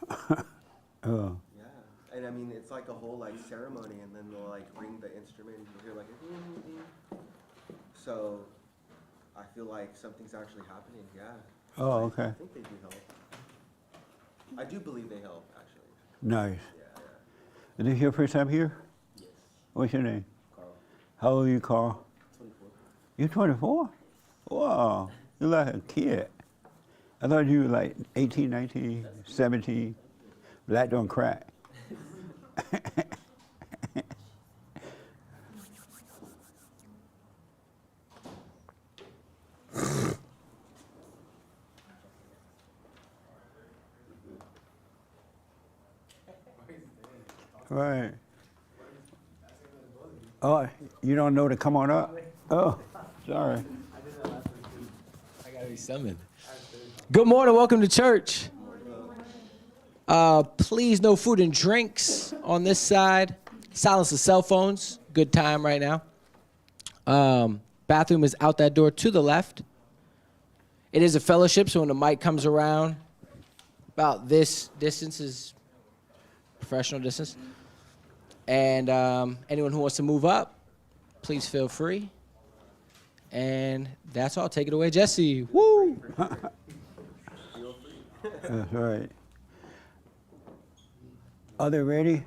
Oh. Yeah, and I mean it's like a whole like ceremony, and then they'll like ring the instrument, and you'll hear like so. I feel like something's actually happening. Yeah. Oh, okay. I think they do help. I do believe they help actually. Nice. Yeah. Is this your first time here? Yes. What's your name? Carl. How old are you, Carl? 24. You're 24? Wow. You're like a kid. I thought you were like 18, 19, 17. Black don't crack. Right. Oh, you don't know to come on up? Oh, sorry. I gotta be summoned. Good morning, welcome to church. Please, no food and drinks on this side. Silence the cell phones. Good time right now. Bathroom is out that door to the left. It is a fellowship, so when the mic comes around, about this distance is professional distance. And anyone who wants to move up, please feel free. And that's all. Take it away, Jesse. Woo! That's right. Are they ready?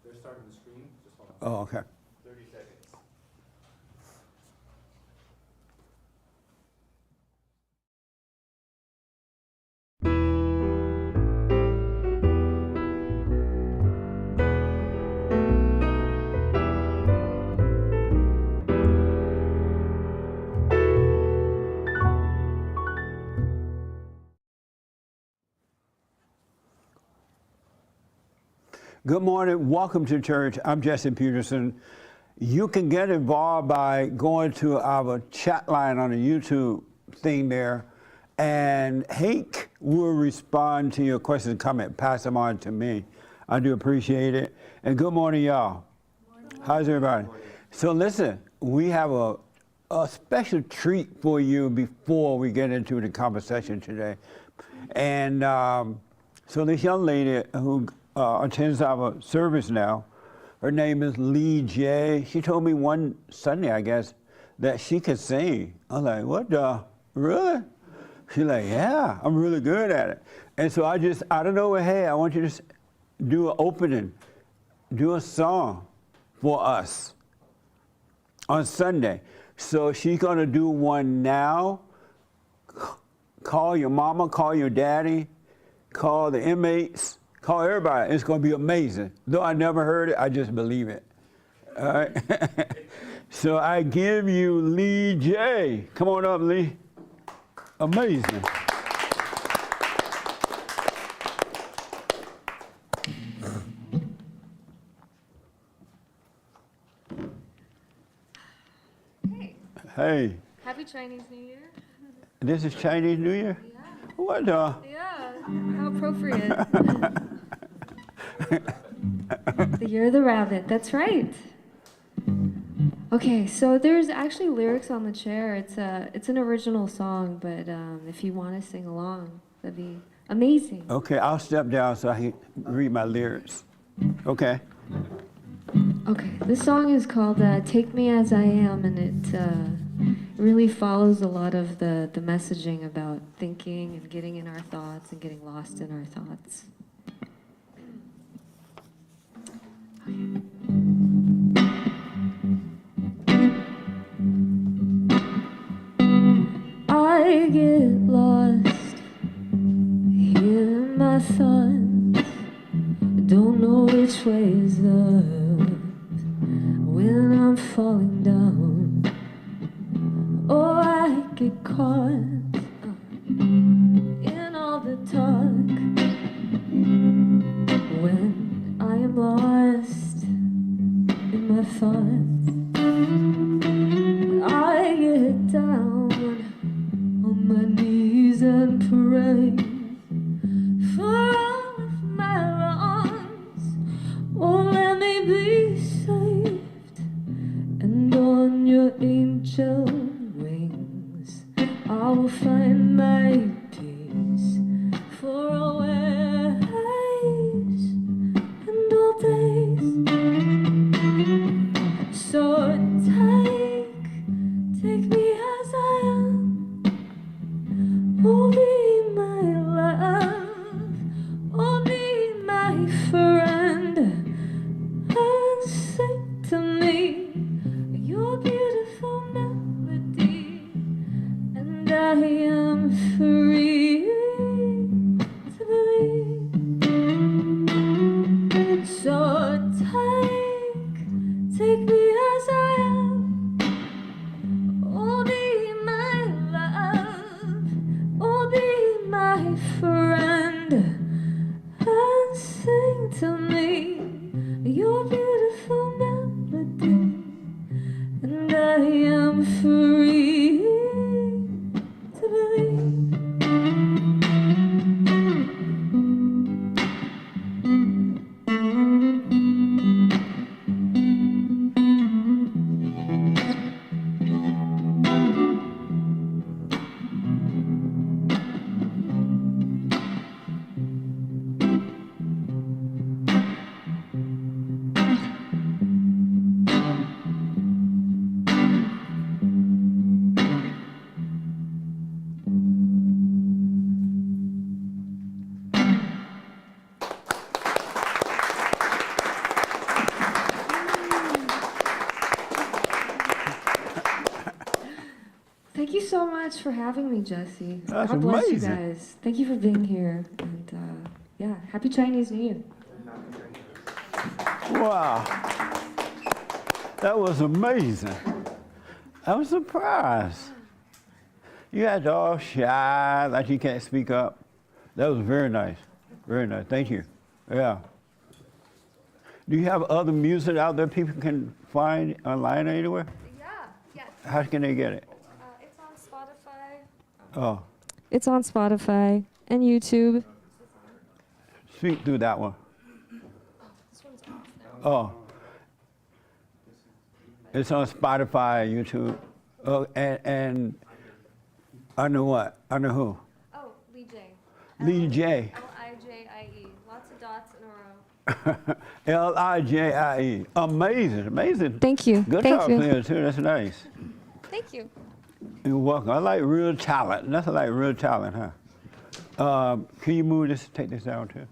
They're starting the stream. Just hold on. Oh, okay. 30 seconds. Good morning. Welcome to church. I'm Jesse Peterson. You can get involved by going to our chat line on the YouTube thing there, and Hank will respond to your questions and comment. Pass them on to me. I do appreciate it. And good morning, y'all. How's everybody? So listen, we have a special treat for you before we get into the conversation today. And so this young lady who attends our service now, her name is Lijie. She told me one Sunday, I guess, that she could sing. I was like, what the, really? She's like, yeah, I'm really good at it. And so I just, out of nowhere, hey, I want you to do an opening, do a song for us on Sunday. So she's gonna do one now. Call your mama, call your daddy, call the inmates, call everybody. It's going to be amazing. Though I never heard it, I just believe it. All right? So I give you Lee J. Come on up, Lee. Amazing. Hey. Hey. Happy Chinese New Year. This is Chinese New Year? Yeah. What the? Yeah, how appropriate. The year of the rabbit, that's right. Okay, so there's actually lyrics on the chair. It's an original song, but if you want to sing along, that'd be amazing. Okay, I'll step down so I can read my lyrics. Okay. Okay, this song is called Take Me As I Am, and it really follows a lot of the messaging about thinking and getting in our thoughts and getting lost in our thoughts. I get lost in my thoughts, don't know which way is up when I'm falling down. Oh, I get caught in all the talk when I am lost in my thoughts. I get down on my knees and pray for all of my wrongs. Oh, let me be saved, and on your angel wings I will find my peace. For where so much for having me, Jesse. That's God bless amazing. you guys. Thank you for being here. And yeah, happy Chinese New Year. Wow. That was amazing. I was surprised. You had all shy, like you can't speak up. That was very nice. Very nice. Thank you. Yeah. Do you have other music out there people can find online or anywhere? Yeah, yes. How can they get it? It's on Spotify. Oh, It's on Spotify and YouTube. speak through that one. This one's off now. Oh. It's on Spotify, YouTube. Oh, and under what? Under who? Oh, Lijie. Lijie. Lijie. Lots of dots in a row. Lijie. Amazing, amazing. Thank you. Guitar Thank you. player too. That's nice. Thank you. You're welcome. I like real talent. Nothing like real talent, huh? Can you move this? Take this down too.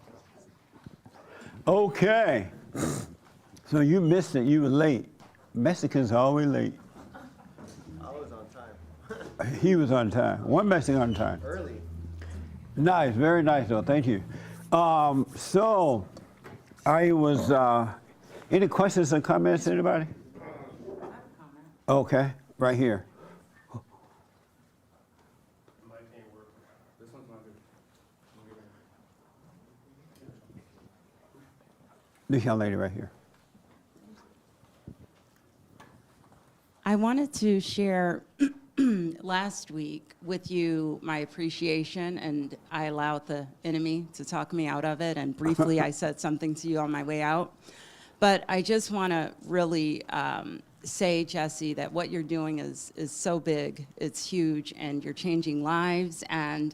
Okay. So you missed it. You were late. Mexicans are always late. I was on time. He was on time. One Mexican on time. Early. Nice, very nice though. Thank you. So I was. Any questions or comments, anybody? Okay, right here. Mic ain't working. This one's not good. This young lady right here. I wanted to share last week with you my appreciation, and I allowed the enemy to talk me out of it, and briefly I said something to you on my way out. But I just want to really say, Jesse, that what you're doing is so big, it's huge, and you're changing lives, and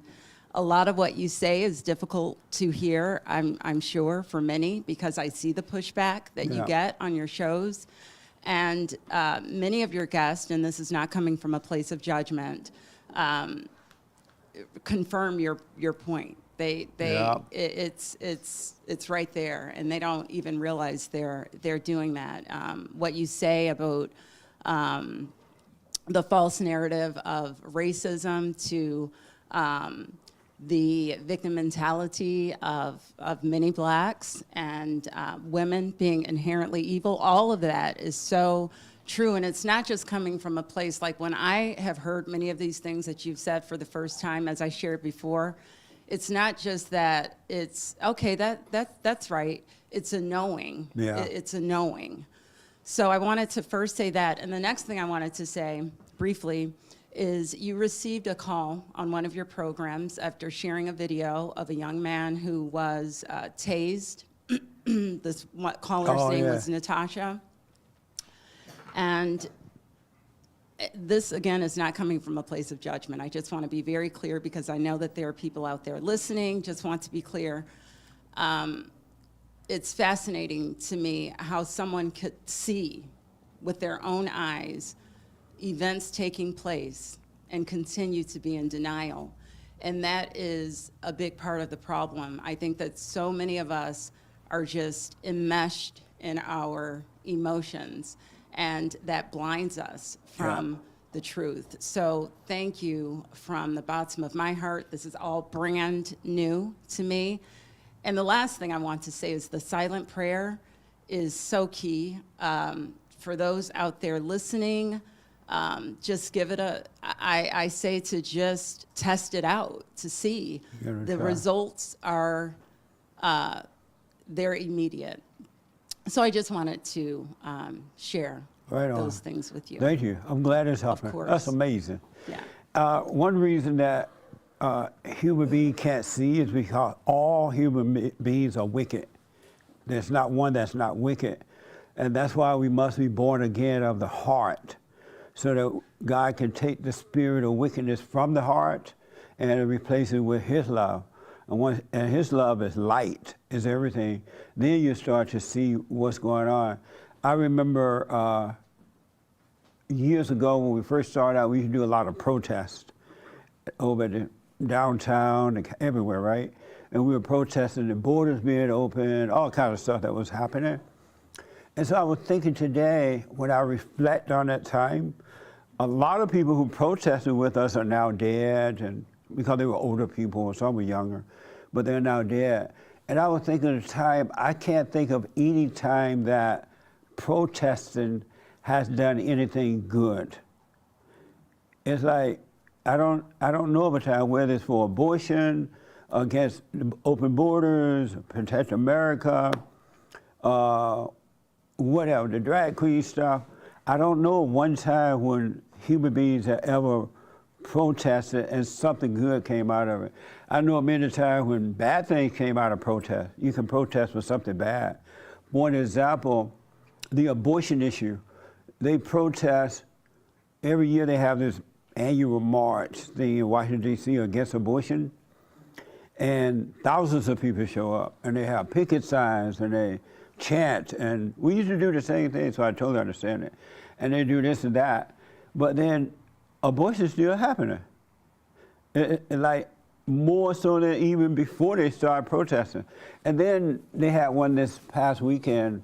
a lot of what you say is difficult to hear, I'm sure, for many, because I see the pushback that you get on your shows. And many of your guests, and this is not coming from a place of judgment, confirm your point. It's right there, and they don't even realize they're doing that. What you say about the false narrative of racism to the victim mentality of many blacks and women being inherently evil, all of that is so true. And it's not just coming from a place like when I have heard many of these things that you've said for the first time, as I shared before, it's not just that it's, okay, that's right. It's a knowing. Yeah. It's a knowing. So I wanted to first say that. And the next thing I wanted to say briefly is you received a call on one of your programs after sharing a video of a young man who was tased. This caller's name was Natasha. And this, again, is not coming from a place of judgment. I just want to be very clear because I know that there are people out there listening, just want to be clear. It's fascinating to me how someone could see with their own eyes events taking place and continue to be in denial. And that is a big part of the problem. I think that so many of us are just enmeshed in our emotions, and that blinds us from the truth. So thank you from the bottom of my heart. This is all brand new to me. And the last thing I want to say is the silent prayer is so key. For those out there listening, just give it I say to just test it out to see. The results are, they're immediate. So I just wanted to share those things with you. Thank you. I'm glad it's helping. Of course. That's amazing. Yeah. One reason that human beings can't see is because all human beings are wicked. There's not one that's not wicked. And that's why we must be born again of the heart, so that God can take the spirit of wickedness from the heart and replace it with His love. And His love is light, is everything. Then you start to see what's going on. I remember years ago when we first started out, we used to do a lot of protests over at the downtown and everywhere, right? And we were protesting the borders being open, all kinds of stuff that was happening. And so I was thinking today, when I reflect on that time, a lot of people who protested with us are now dead, and because they were older people, or some were younger, but they're now dead. And I was thinking of the time, I can't think of any time that protesting has done anything good. It's like, I don't know of a time, whether it's for abortion, against open borders, protect America, whatever, the drag queen stuff. I don't know one time when human beings have ever protested and something good came out of it. I know many times when bad things came out of protest. You can protest for something bad. One example, the abortion issue. They protest, every year they have this annual march thing in Washington, D.C. against abortion. And thousands of people show up, and they have picket signs, and they chant, and we used to do the same thing, so I totally understand it. And they do this and that, but then abortion's still happening. Like more so than even before they started protesting. And then they had one this past weekend,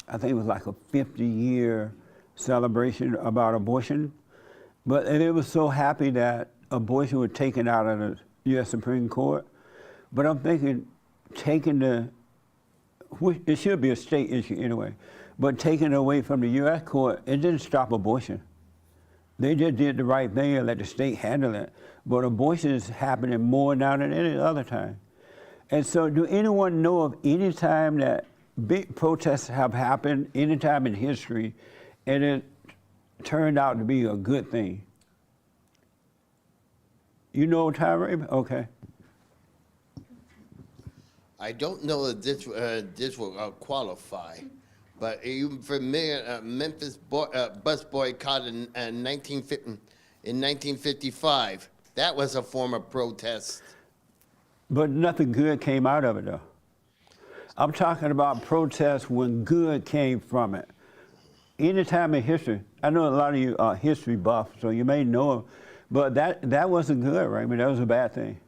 I think it was like a 50-year celebration about abortion. And it was so happy that abortion was taken out of the U.S. Supreme Court. But I'm thinking, it should be a state issue anyway, but taking it away from the U.S. court, it didn't stop abortion. They just did the right thing and let the state handle it. But abortion is happening more now than any other time. And so do anyone know of any time that big protests have happened, any time in history, and it turned out to be a good thing? You know time, Ray? Okay. I don't know if this will qualify, but are you familiar? Memphis bus boycott in 1955. That was a form of protest. But nothing good came out of it, though. I'm talking about protests when good came from it. Any time in history, I know a lot of you are history buffs, so you may know, but that wasn't good, right? I mean, that was a bad thing.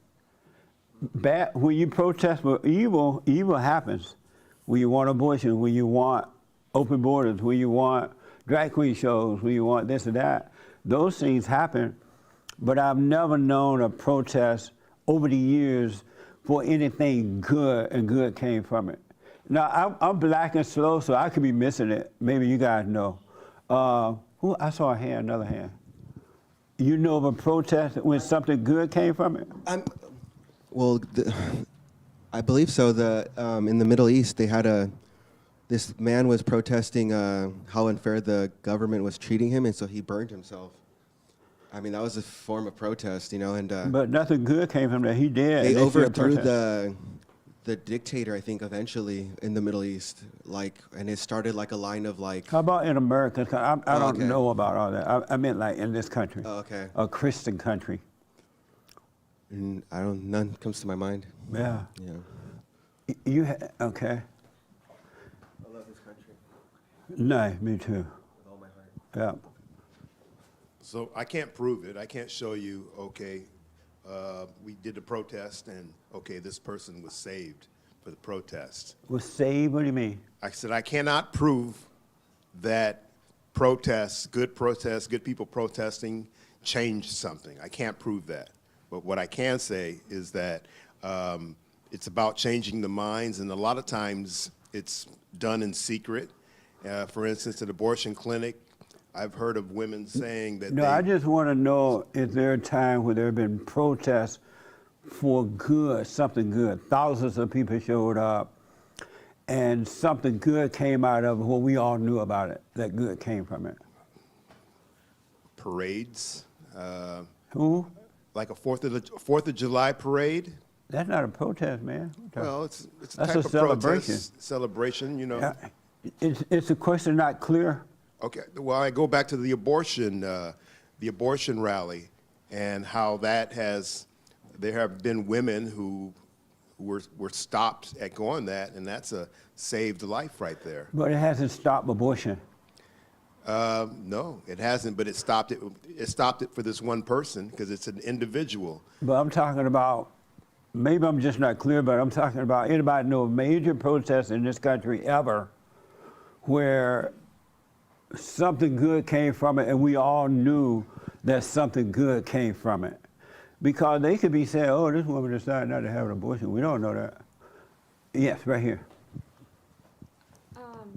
Bad, when you protest for evil, evil happens. When you want abortion, when you want open borders, when you want drag queen shows, when you want this and that, those things happen. But I've never known a protest over the years for anything good and good came from it. Now, I'm black and slow, so I could be missing it. Maybe you guys know. I saw a hand, another hand. You know of a protest when something good came from it? Well, I believe so. In the Middle East, they had this man was protesting how unfair the government was treating him, and so he burned himself. I mean, that was a form of protest, and. But nothing good came from that. He did. They overthrew the dictator, I think, eventually in the Middle East, and it started like a line of like. How about in America? I don't okay. know about all that. I meant like in this country. Oh, okay. A Christian country. And none comes to my mind. Yeah. Yeah. Okay. I love this country No, me too. with all my heart. Yeah. So I can't prove it. I can't show you, okay, we did the protest and, okay, this person was saved for the protest. Was saved? What do you mean? I said I cannot prove that protests, good people protesting changed something. I can't prove that. But what I can say is that it's about changing the minds, and a lot of times it's done in secret. For instance, at abortion clinic, I've heard of women saying that I just want to know, is there a time where there have been protests for good, something good? Thousands of people showed up, and something good came out of it, what we all knew about it, that good came from it. parades. Who? Like a Fourth of July parade. That's not a protest, man. Well, it's a That's type a of celebration. protest, celebration, you know. It's a question not clear. Okay, well, I go back to the abortion rally, and how that there have been women who were stopped at going that, and that's a saved life right there. But it hasn't stopped abortion. No, it hasn't, but it stopped it. It stopped it for this one person because it's an individual. But I'm talking about, maybe I'm just not clear, but I'm talking about anybody know of major protests in this country ever where something good came from it, and we all knew that something good came from it. Because they could be saying, oh, this woman decided not to have an abortion. We don't know that. Yes, right here.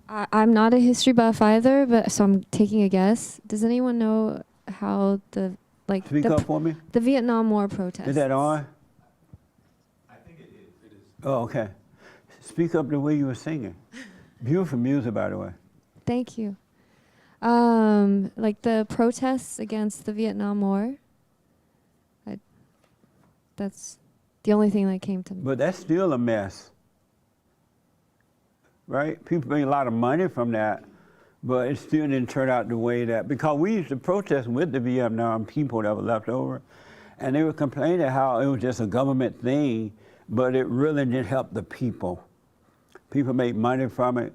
I'm not a history buff either, but so I'm taking a guess. Does anyone know how Speak up for me. the Vietnam War protests? Is that on? I think it is. It is. Oh, okay. Speak up the way you were singing. Beautiful music, by the way. Thank you. Like the protests against the Vietnam War. That's the only thing that came to me. But that's still a mess. Right? People make a lot of money from that, but it still didn't turn out the way that, because we used to protest with the Vietnam people that were left over, and they were complaining how it was just a government thing, but it really didn't help the people. People made money from it,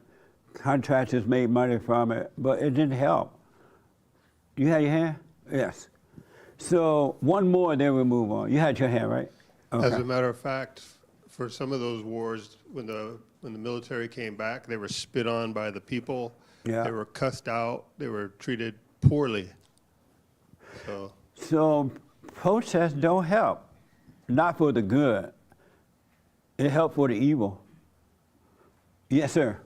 contractors made money from it, but it didn't help. You had your hand? Yes. So one more, then we move on. You had your hand, right? As a matter of fact, for some of those wars, when the military came back, they were spit on by the people. Yeah. They were cussed out. They were treated poorly. So protests don't help, not for the good. It helps for the evil. Yes, sir.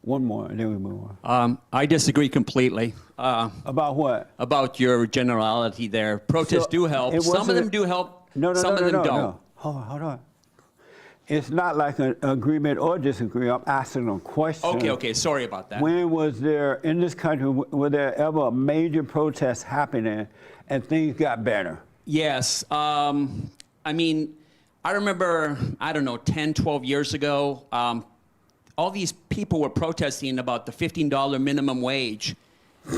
One more, and then we move on. I disagree completely. About what? About your generality there. Protests So do help. it Some of wasn't- them do help. No, some of them don't. No. Hold on. It's not like an agreement or disagreement. I'm asking a question. Okay. Sorry about that. When was there, in this country, were there ever a major protest happening and things got better? Yes. I mean, I remember, 10, 12 years ago, all these people were protesting about the $15 minimum wage.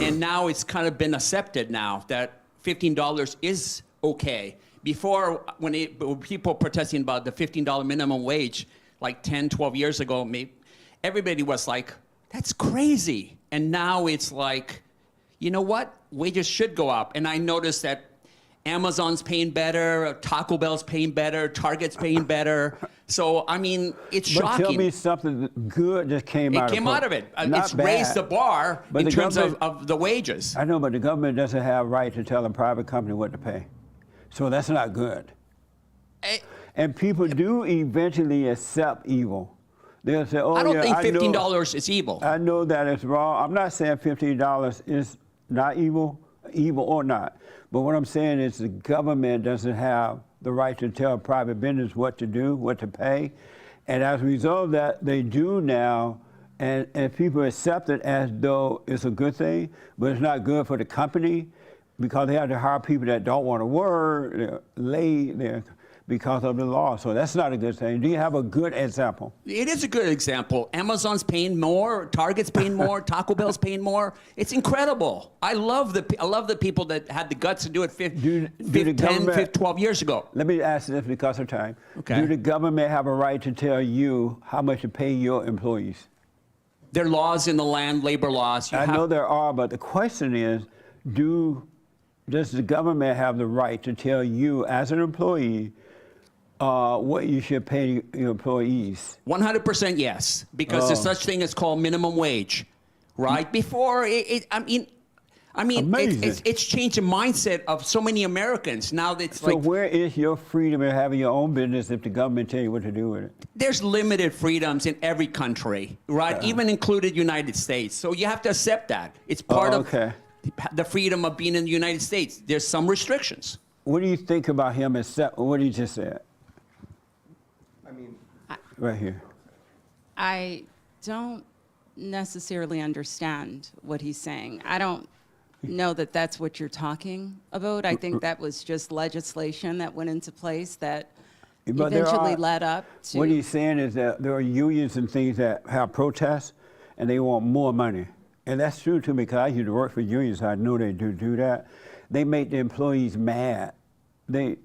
And now it's kind of been accepted now that $15 is okay. Before, when people protesting about the $15 minimum wage, like 10, 12 years ago, everybody was like, that's crazy. And now it's like, you know what? Wages should go up. And I noticed that Amazon's paying better, Taco Bell's paying better, Target's paying better. So, I mean, it's shocking. But tell me something good just came out of it. It came out of it. Not It's raised the bar But in the terms government- of the wages. I know, but the government doesn't have right to tell a private company what to pay. So that's not good. And people do eventually accept evil. They'll say, oh, I don't yeah, think I know- $15 is evil. I know that it's wrong. I'm not saying $15 is not evil or not. But what I'm saying is the government doesn't have the right to tell private business what to do, what to pay. And as a result of that, they do now, and people accept it as though it's a good thing, but it's not good for the company because they have to hire people that don't want to work, they're late, because of the law. So that's not a good thing. Do you have a good example? It is a good example. Amazon's paying more, Target's paying more, Taco Bell's paying more. It's incredible. I love the people that had the guts to do it 10, 12 years ago. Let me ask this because of time. Okay. Do the government have a right to tell you how much to pay your employees? There are laws in the land, labor laws. I know there are, but the question is, does the government have the right to tell you as an employee what you should pay your employees? 100% yes, because there's such thing as called minimum wage, right? Before Amazing. it's changed the mindset of so many Americans. Now that it's So like where is your freedom in having your own business if the government tell you what to do with it? there's limited freedoms in every country, right? Even included United States. So you have to accept that. It's part of the freedom of being in the United States. There's some restrictions. What do you think about him except what he just said? I mean, Right here. I don't necessarily understand what he's saying. I don't know that that's what you're talking about. I think that was just legislation that went into place that But there eventually are- led up to. What he's saying is that there are unions and things that have protests, and they want more money. And that's true to me, because I used to work for unions, so I know they do that. They make the employees mad. The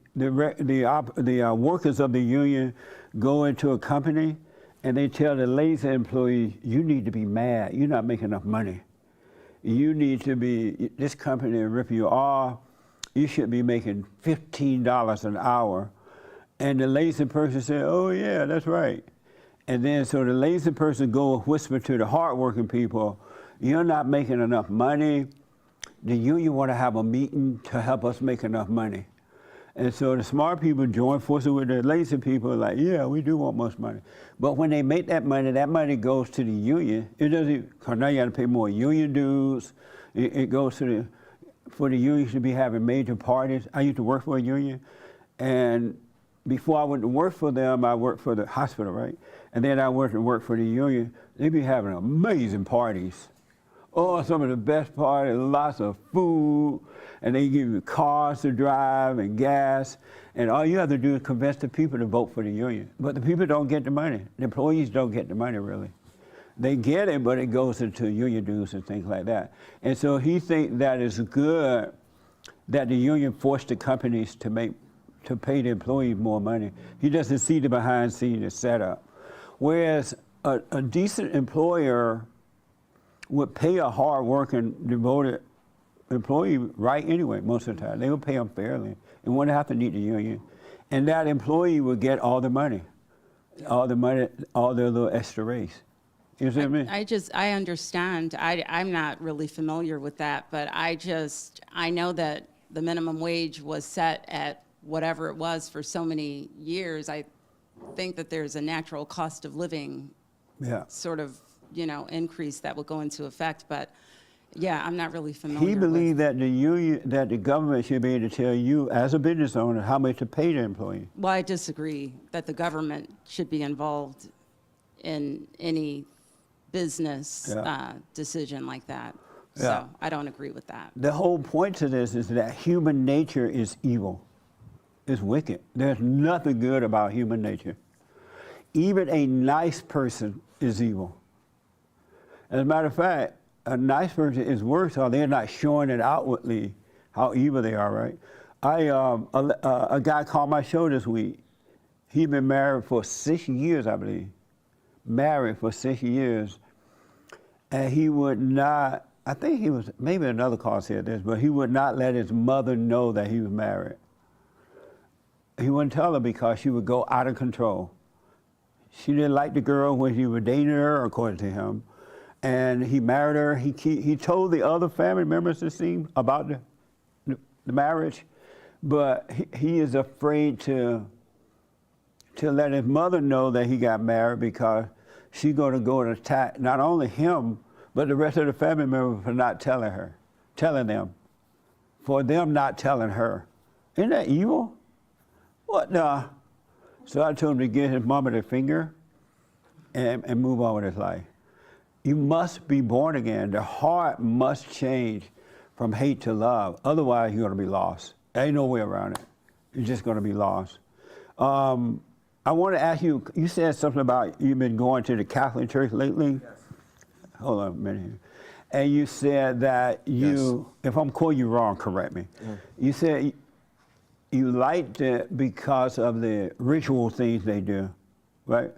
workers of the union go into a company, and they tell the lazy employees, you need to be mad. You're not making enough money. You need to be, this company is ripping you off. You should be making $15 an hour. And the lazy person said, oh yeah, that's right. And then so the lazy person go whisper to the hardworking people, you're not making enough money. The union want to have a meeting to help us make enough money. And so the smart people join forces with the lazy people, like, yeah, we do want most money. But when they make that money goes to the union. It doesn't, because now you got to pay more union dues. It goes to for the unions to be having major parties. I used to work for a union, and before I went to work for them, I worked for the hospital, right? And then I went to work for the union. They be having amazing parties. Oh, some of the best parties, lots of food, and they give you cars to drive and gas, and all you have to do is convince the people to vote for the union. But the people don't get the money. The employees don't get the money, really. They get it, but it goes into union dues and things like that. And so he thinks that it's good that the union forced the companies to pay the employees more money. He doesn't see the behind scenes setup. Whereas a decent employer would pay a hard-working, devoted employee right anyway, most of the time. They would pay them fairly and wouldn't have to need the union. And that employee would get all the money, all their little extra raise. You see what I mean? I understand. I'm not really familiar with that, but I know that the minimum wage was set at whatever it was for so many years. I think that there's a natural cost of living sort of, increase that will go into effect. But yeah, I'm not really familiar. He believed that the government should be able to tell you as a business owner how much to pay the employee. Well, I disagree that the government should be involved in any business decision like that. So I don't agree with that. The whole point to this is that human nature is evil. It's wicked. There's nothing good about human nature. Even a nice person is evil. As a matter of fact, a nice person is worse, or they're not showing it outwardly how evil they are, right? A guy called my show this week. He'd been married for 6 years, I believe. Married for 6 years. And he would not, I think he was, maybe another call said this, but he would not let his mother know that he was married. He wouldn't tell her because she would go out of control. She didn't like the girl when he was dating her, according to him. And he married her. He told the other family members the scene about the marriage, but he is afraid to let his mother know that he got married because she's going to go and attack not only him, but the rest of the family members for not telling them, for them not telling her. Isn't that evil? What the? So I told him to get his mama the finger and move on with his life. You must be born again. The heart must change from hate to love. Otherwise, you're going to be lost. There ain't no way around it. You're just going to be lost. I want to ask you, you said something about you've been going to the Catholic Church lately? Yes. Hold on a minute here. And you said that if I'm quoting you wrong, correct me. Yeah. You said you liked it because of the ritual things they do, right?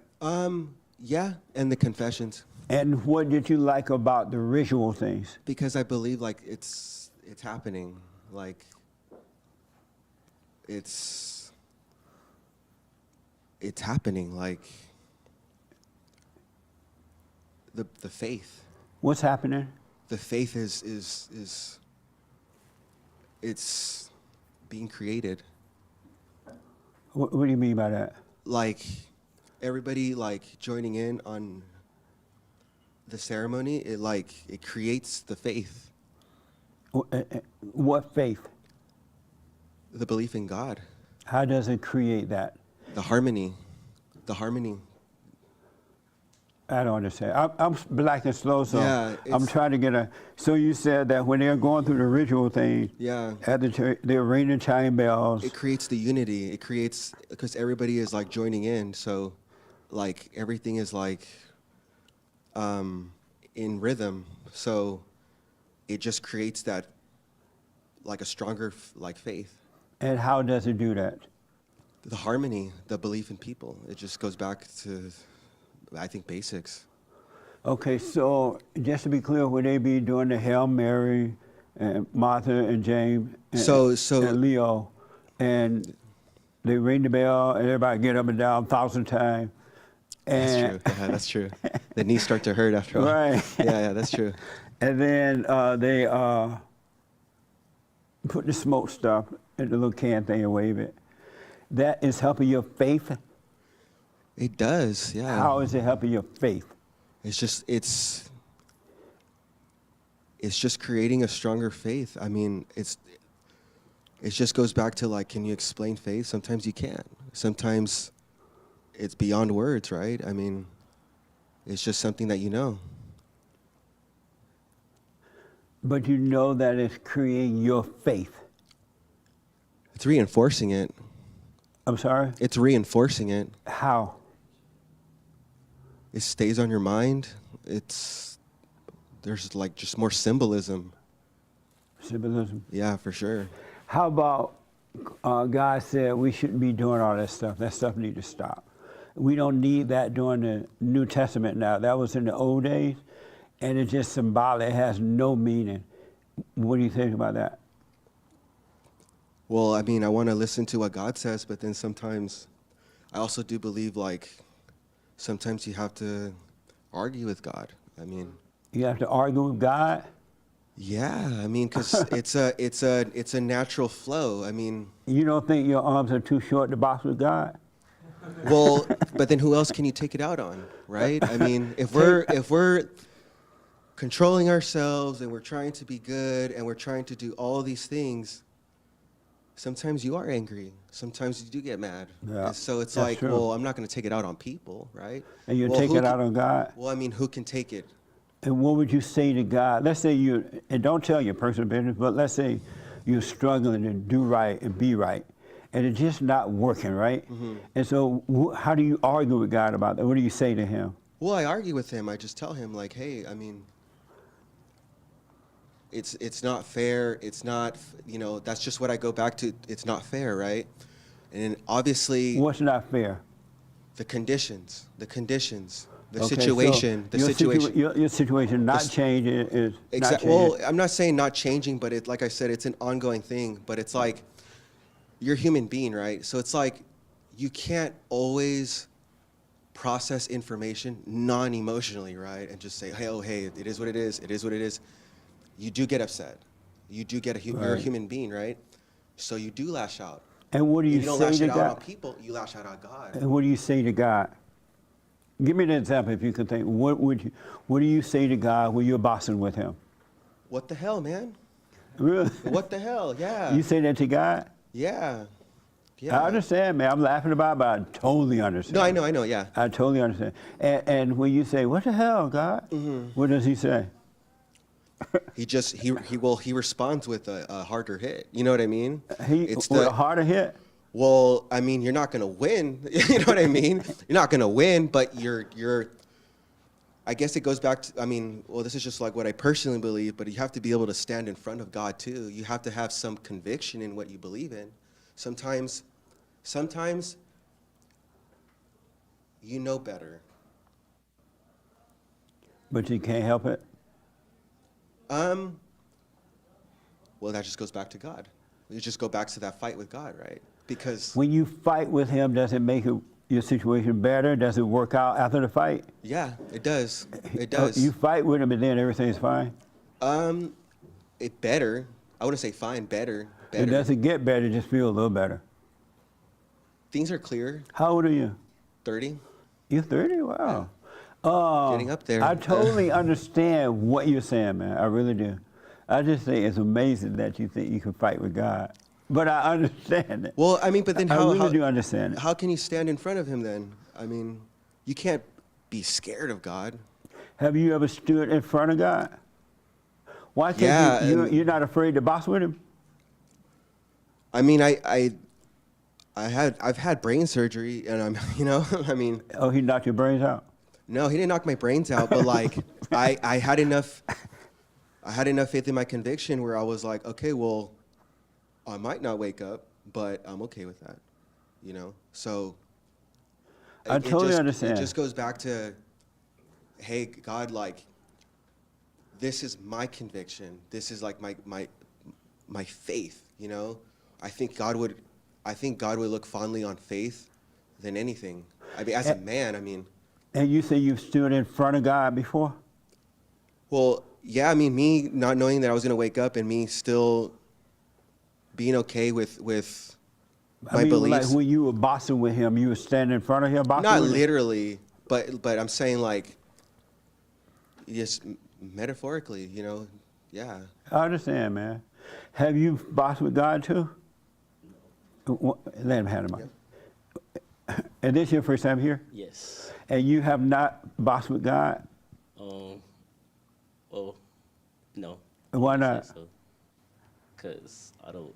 Yeah, and the confessions. And what did you like about the ritual things? Because I believe like it's happening, like it's happening, like the faith. What's happening? The faith is it's being created. What do you mean by that? Like everybody like joining in on the ceremony, it creates the faith. What faith? The belief in God. How does it create that? The harmony. I don't understand. I'm black and slow, so Yeah, I'm trying to get So you said that when they're going through the ritual thing, at the church, they're ringing chime bells. It creates the unity. It creates, because everybody is like joining in, so like everything is like in rhythm, so it just creates that like a stronger like faith. And how does it do that? The harmony, the belief in people. It just goes back to, I think, basics. Okay, so just to be clear, would they be doing the Hail Mary and Martha and James and Leo, and they ring the bell and everybody get up and down 1,000 times? That's And true. Yeah, that's true. The knees start to hurt after a while. Right. Yeah, that's true. and then they put the smoke stuff in the little can thing and wave it. That is helping your faith. It does. Yeah. How is it helping your faith? It's just creating a stronger faith. I mean, it just goes back to like, can you explain faith? Sometimes you can't. Sometimes it's beyond words, right? I mean, it's just something that you know. But you know that it's creating your faith. It's reinforcing it. I'm sorry? It's reinforcing it. How? It stays on your mind. There's like just more symbolism. Symbolism. Yeah, for sure. How about God said we shouldn't be doing all that stuff. That stuff needs to stop. We don't need that during the New Testament now. That was in the old days, and it's just symbolic. It has no meaning. What do you think about that? Well, I mean, I want to listen to what God says, but then sometimes I also do believe like sometimes you have to argue with God. I mean, You have to argue with God? yeah, I mean, because it's a natural flow. I mean, You don't think your arms are too short to box with God? well, but then who else can you take it out on, right? I mean, if we're controlling ourselves and we're trying to be good and we're trying to do all these things, sometimes you are angry. Sometimes you do get mad. Yeah, And so it's that's like, true. well, I'm not going to take it out on people, right? And you Well, take who it out can- on God? Well, I mean, who can take it? And what would you say to God? Let's say and don't tell your personal business, but let's say you're struggling to do right and be right, and it's just not working, right? Mm-hmm. And so how do you argue with God about that? What do you say to him? Well, I argue with him. I just tell him like, hey, I mean, it's not fair. It's not, that's just what I go back to. It's not fair, right? And obviously, What's not fair? the conditions, the Okay, so situation, the your situation. Your situation not s- changing is not Exactly. changing. Well, I'm not saying not changing, but like I said, it's an ongoing thing. But it's like you're a human being, right? So it's like you can't always process information non-emotionally, right? And just say, hey, it is what it is. It is what it is. You do get upset. You do get you're a Right. human being, right? So you do lash out. And what do you You don't say lash to it out on God? people. You lash out on God. And what do you say to God? Give me an example if you can think. What do you say to God when you're boxing with him? What the hell, man? Really? What the hell? Yeah. You say that to God? Yeah. Yeah. I understand, man. I'm laughing about it, but I totally understand. No, I know, yeah. I totally understand. And when you say, "What the hell, God?" Mm-hmm. What does he say? He responds with a harder hit. You know what I mean? With a harder hit. Well, I mean, you're not gonna win. You know what I mean? You're not gonna win, but you're. I guess it goes back to. I mean, well, this is just like what I personally believe, but you have to be able to stand in front of God too. You have to have some conviction in what you believe in. Sometimes, you know better. But you can't help it. Well, that just goes back to God. You just go back to that fight with God, right? Because When you fight with him, does it make your situation better? Does it work out after the fight? yeah, it does. It does. You fight with him, and then everything's fine. It better. I wouldn't say fine. Better. It doesn't get better; it just feel a little better. Things are clear. How old are you? 30. You're 30. Wow. Getting up there. I totally understand what you're saying, man. I really do. I just think it's amazing that you think you can fight with God. But I understand it. Well, I mean, but then I how? really do understand it. How can you stand in front of him then? I mean, you can't be scared of God. Have you ever stood in front of God? Why can't Yeah, you? You're not afraid to box with him? I mean, I've had brain surgery, and I'm, I mean, Oh, he knocked your brains out. no, he didn't knock my brains out, but like, I had enough faith in my conviction where I was like, okay, well, I might not wake up, but I'm okay with that, So I totally just, understand. It just goes back to, hey, God, like, this is my conviction. This is like my faith. I think God would look fondly on faith than anything. I mean, as a man, I mean, And you say you've stood in front of God before? Well, yeah, I mean, me not knowing that I was going to wake up and me still being okay with my beliefs. Like when you were boxing with him, you were standing in front of him boxing Not with him? literally, but I'm saying like, just metaphorically, you know, yeah. I understand, man. Have you boxed with God too? Let him have the mic. And this your first time here? Yes. And you have not boxed with God? Well, no. Why I don't not? say so. Cause I don't.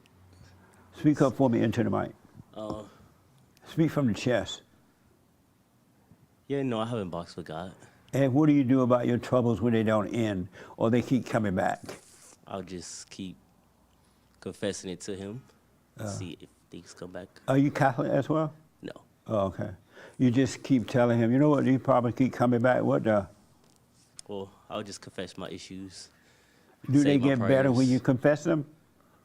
Speak up for me into the mic. Uh, Speak from the chest. yeah, no, I haven't boxed with God. And what do you do about your troubles when they don't end or they keep coming back? I'll just keep confessing it to Him, see if things come back. Are you Catholic as well? No. Oh, okay. You just keep telling him, you know what, these problems keep coming back. What the? Well, I'll just confess my issues. Do say they my get better when prayers. you confess them?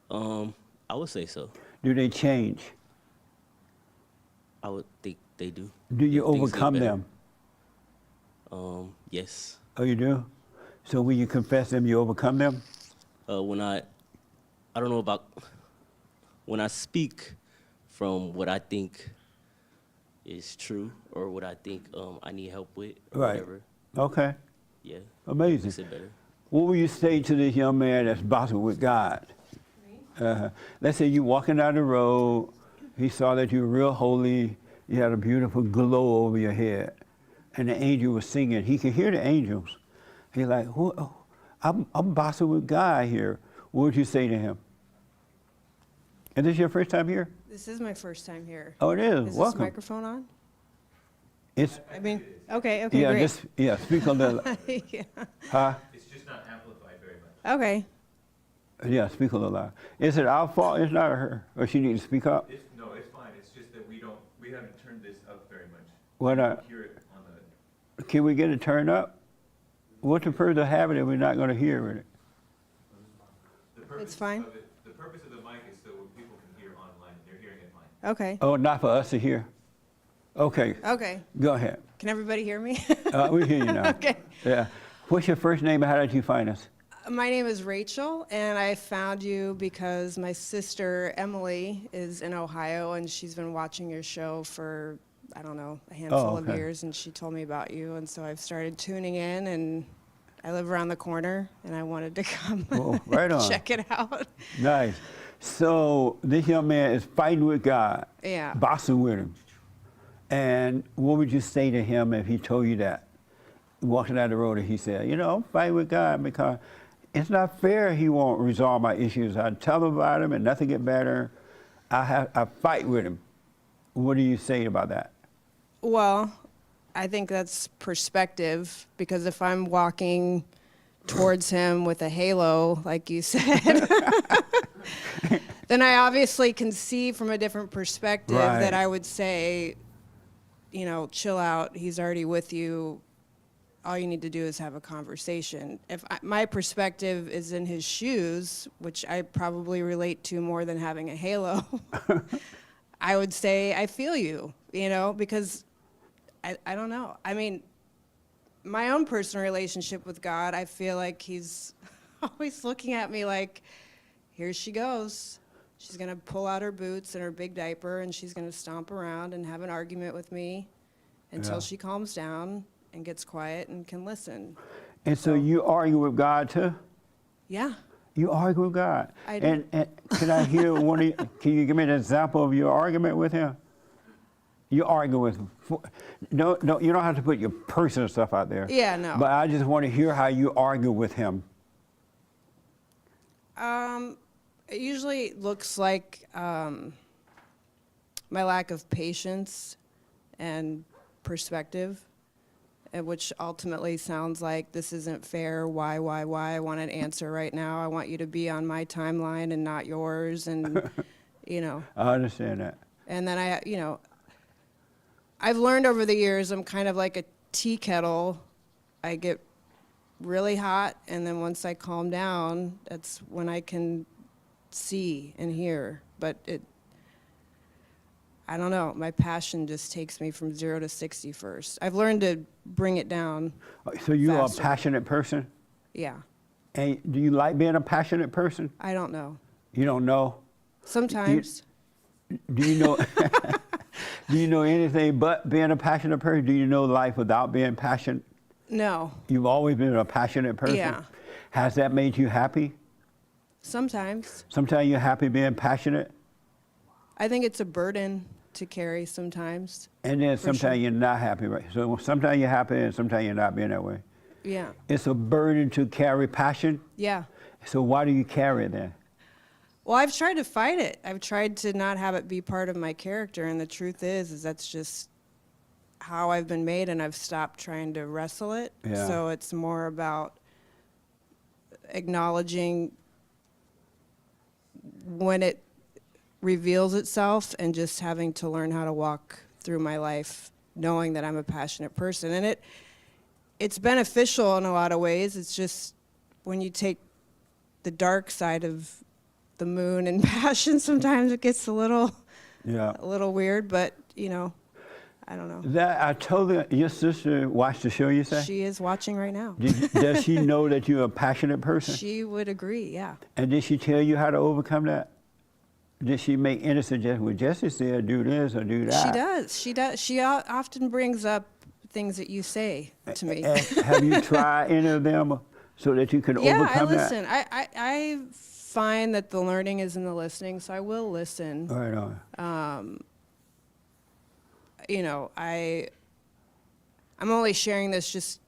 I would say so. Do they change? I would think they do. Do you Things get overcome better. them? Yes. Oh, you do? So when you confess them, you overcome them? When I don't know about, when I speak from what I think is true or what I think I need help with, or Right. whatever. Okay. Yeah. Amazing. Makes it better. What will you say to this young man that's boxing with God? Let's say you walking down the road, he saw that you were real holy, you had a beautiful glow over your head, and the angel was singing. He could hear the angels. He's like, I'm boxing with God here. What would you say to him? Is this your first time here? This is my first time here. Oh, it is. Is Welcome. this microphone on? It's I mean, okay, yeah, great. just speak a little. Yeah. Huh? It's just not amplified very much. Okay. Yeah, speak a little loud. Is it our fault? It's not her, or she needs to speak up. No, it's fine. It's just that we haven't turned this up very much. Why You not? can hear it on the. Can we get it turned up? What's the further habit if we're not going to hear it? The purpose It's fine. Of it, the purpose of the mic is so people can hear online. They're hearing it fine. Okay. Oh, not for us to hear. Okay, Okay. go ahead. Can everybody hear me? We hear you now. Okay. Yeah. What's your first name and how did you find us? My name is Rachel, and I found you because my sister Emily is in Ohio, and she's been watching your show for, I don't know, a handful of okay. years, and she told me about you, and so I've started tuning in, and I live around the corner, and I wanted to come Oh, right on. check it out. Nice. So this young man is fighting with God, Yeah. boxing with him. And what would you say to him if he told you that? Walking down the road and he said, you know, I'm fighting with God because it's not fair he won't resolve my issues. I tell him about him and nothing get better. I fight with him. What do you say about that? Well, I think that's perspective, because if I'm walking towards him with a halo, like you said, then I obviously can see from a different perspective Right. that I would say, you know, chill out. He's already with you. All you need to do is have a conversation. If my perspective is in his shoes, which I probably relate to more than having a halo, I would say, I feel you, you know, because I don't know. I mean, my own personal relationship with God, I feel like he's always looking at me like, here she goes. She's going to pull out her boots and her big diaper, and she's going to stomp around and have an argument with me until Yeah. she calms down and gets quiet and can listen. And so you argue with God too? Yeah. You argue with God. I do. And can I hear one of you, can you give me an example of your argument with him? You argue with him. No, you don't have to put your personal stuff out there. Yeah, no. But I just want to hear how you argue with him. It usually looks like my lack of patience and perspective, which ultimately sounds like this isn't fair. Why? I want an answer right now. I want you to be on my timeline and not yours. And, you know. I understand that. And then I've learned over the years I'm kind of like a tea kettle. I get really hot, and then once I calm down, that's when I can see and hear. But I don't know. My passion just takes me from 0 to 60 first. I've learned to bring it down. So you are a Faster. passionate person? Yeah. And do you like being a passionate person? I don't know. You don't know? Sometimes. Do you know? Do you know anything but being a passionate person? Do you know life without being passionate? No. You've always been a passionate person? Yeah. Has that made you happy? Sometimes. Sometimes you're happy being passionate, I think it's a burden to carry sometimes. and then For sometimes sure. you're not happy, right? So sometimes you're happy and sometimes you're not being that way. Yeah. It's a burden to carry passion. Yeah. So why do you carry it then? Well, I've tried to fight it. I've tried to not have it be part of my character, and the truth is that's just how I've been made, and I've stopped trying to wrestle it. Yeah. So it's more about acknowledging when it reveals itself and just having to learn how to walk through my life knowing that I'm a passionate person. And it's beneficial in a lot of ways. It's just when you take the dark side of the moon and passion, sometimes it gets a little weird, but you know, I don't know. That I totally. Your sister watched the show, you say? She is watching right now. Does she know that you're a passionate person? She would agree, yeah. And did she tell you how to overcome that? Did she make any suggestions? Well, Jesse said, do this or do that. She does. She does. She often brings up things that you say to me. And have you tried any of them so that you can Yeah, overcome I listen. that? I find that the learning is in the listening, so I will listen. Right on. You know, I'm only sharing this just,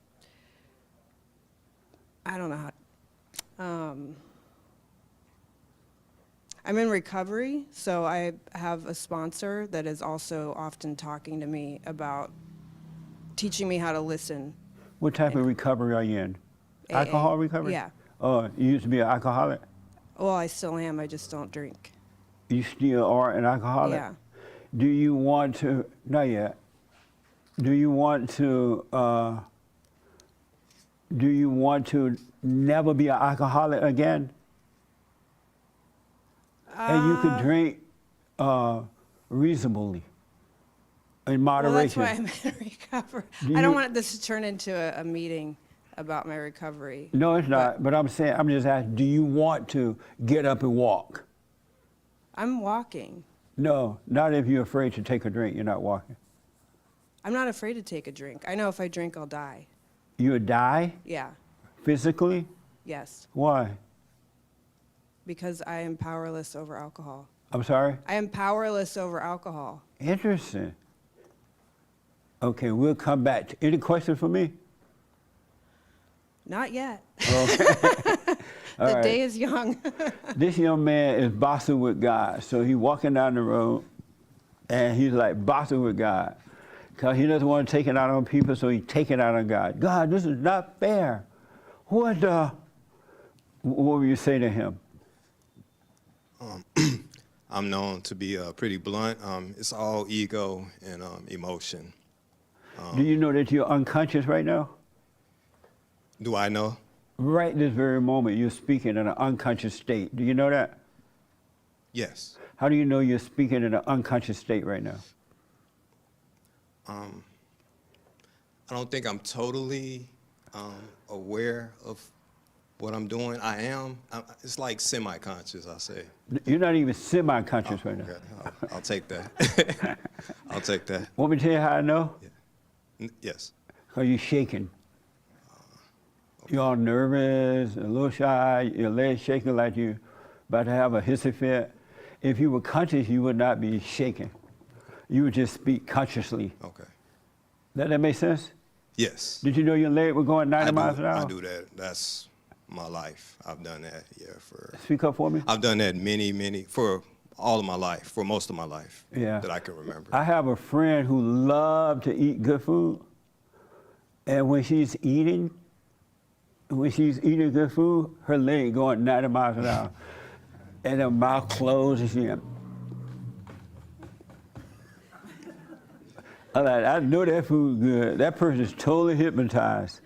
I don't know how. I'm in recovery, so I have a sponsor that is also often talking to me about teaching me how to listen. What type of recovery are you in? AA. Alcohol recovery? Yeah. Oh, you used to be an alcoholic? Well, I still am, I just don't drink. You still are an alcoholic? Yeah. Do you want to, not yet, do you want to never be an alcoholic again? And you could drink reasonably, in moderation. Well, that's why I'm in recovery. I don't want this to turn into a meeting about my recovery. No, it's not, but I'm saying, I'm just asking, do you want to get up and walk? I'm walking. No, not if you're afraid to take a drink, you're not walking. I'm not afraid to take a drink. I know if I drink, I'll die. You would die Yeah, physically? yes, Why? because I am powerless over alcohol. I'm sorry? I am powerless over alcohol. Interesting. Okay, we'll come back. Any questions for me? Not yet. The The day is young. This young man is boxing with God. So he's walking down the road and he's like boxing with God. Because he doesn't want to take it out on people, so he's taking it out on God. God, this is not fair. What will you say to him? I'm known to be pretty blunt. It's all ego and emotion. Do you know that you're unconscious right now? Do I know? Right this very moment, you're speaking in an unconscious state. Do you know that? Yes. How do you know you're speaking in an unconscious state right now? I don't think I'm totally aware of what I'm doing. I am. It's like semi-conscious, I say. You're not even semi-conscious right now. Okay. I'll take that. I'll take that. Want me to tell you how I know? Yes. Because you're shaking. You're all nervous, a little shy, your legs shaking like you're about to have a hissy fit. If you were conscious, you would not be shaking. You would just speak consciously. Okay. That make sense? Yes. Did you know your leg was going 90 miles an hour? I do that. That's my life. I've done that, for... Speak up for me. I've done that for all of my life, for most of my life, Yeah. that I can remember. I have a friend who loved to eat good food. And when she's eating good food, her leg going 90 miles an hour. And her mouth closed and she... I know that food good. That person is totally hypnotized.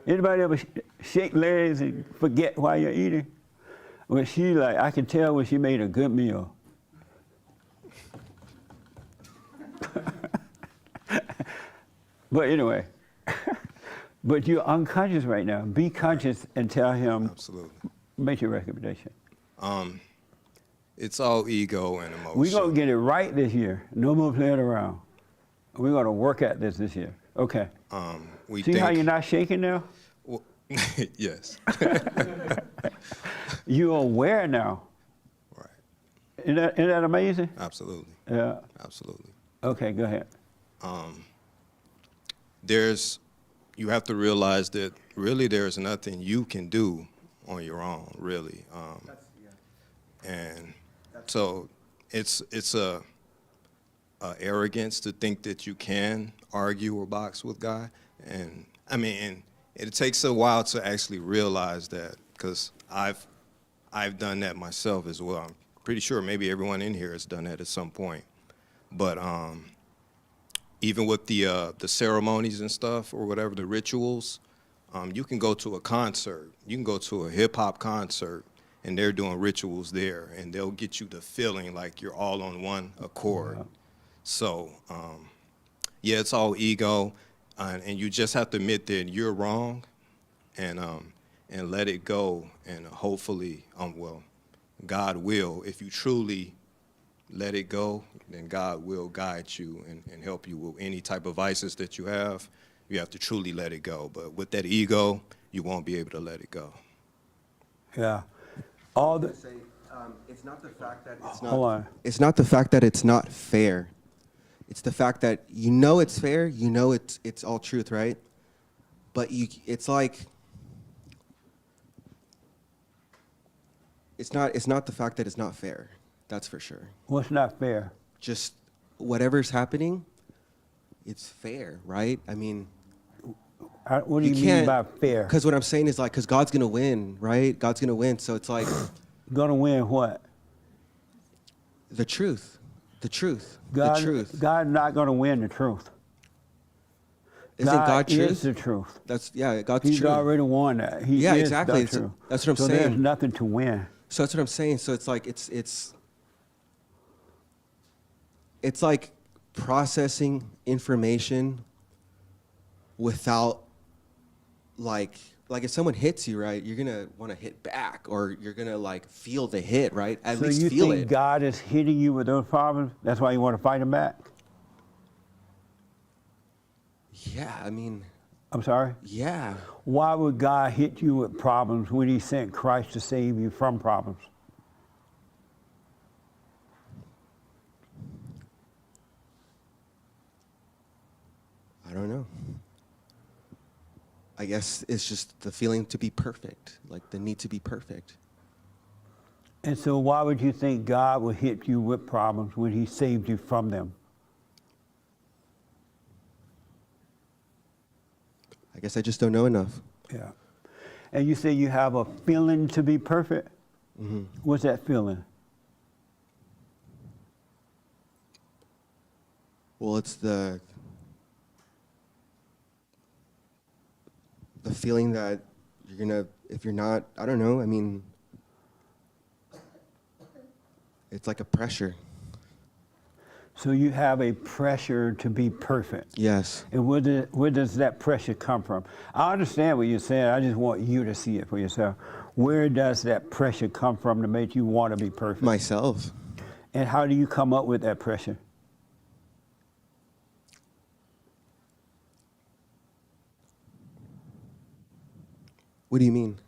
Anybody ever shake legs and forget why you're eating? When she I can tell when she made a good meal. But anyway, but you're unconscious right now. Be conscious and tell him. Absolutely. Make your recommendation. It's all ego and emotion. We're going to get it right this year. No more playing around. We're going to work at this year. Okay. We See think, how you're not shaking now? Well, yes. You're aware now. Right. Isn't that amazing? Absolutely. Yeah. Absolutely. Okay, go ahead. You have to realize that really there's nothing you can do on your own, really. And so it's a arrogance to think that you can argue or box with God. And I mean, and it takes a while to actually realize that, because I've done that myself as well. I'm pretty sure maybe everyone in here has done that at some point. But even with the ceremonies and stuff or whatever, the rituals, you can go to a concert. You can go to a hip-hop concert, and they're doing rituals there, and they'll get you the feeling like you're all on one accord. Yeah. So, yeah, it's all ego, and you just have to admit that you're wrong, and let it go, and hopefully, well, God will, if you truly let it go, then God will guide you and help you with any type of vices that you have. You have to truly let it go. But with that ego, you won't be able to let it go. Yeah. It's not the fact that it's not. Hold on. It's not the fact that it's not fair. It's the fact that you know it's fair. You know it's all truth, right? But it's like. It's not the fact that it's not fair. That's for sure. What's not fair? Just whatever's happening, it's fair, right? I mean, what do you mean by fair? Because what I'm saying is like, because God's going to win, right? God's going to win. So it's like. Going to win what? The truth. The truth. God, the truth. God's not going to win the truth. Isn't God truth? Is the truth. That's, yeah, God's He's truth. He's already won that. He yeah, is exactly. The truth. That's what I'm so saying. So there's nothing to win. So that's what I'm saying. So it's like, it's like processing information without, like if someone hits you, right, you're gonna want to hit back, or you're gonna like feel the hit, right? At least feel it. So you think God is hitting you with those problems? That's why you want to fight him back? Yeah, I mean. I'm sorry? Yeah. Why would God hit you with problems when he sent Christ to save you from problems? I don't know. I guess it's just the feeling to be perfect, like the need to be perfect. And so why would you think God would hit you with problems when he saved you from them? I guess I just don't know enough. Yeah. And you say you have a feeling to be perfect? Mm-hmm. What's that feeling? Well, it's the feeling that you're gonna, if you're not, I don't know, I mean, it's like a pressure. So you have a pressure to be perfect. Yes. And where does that pressure come from? I understand what you're saying. I just want you to see it for yourself. Where does that pressure come from to make you want to be perfect? Myself. And how do you come up with that pressure? What do you mean?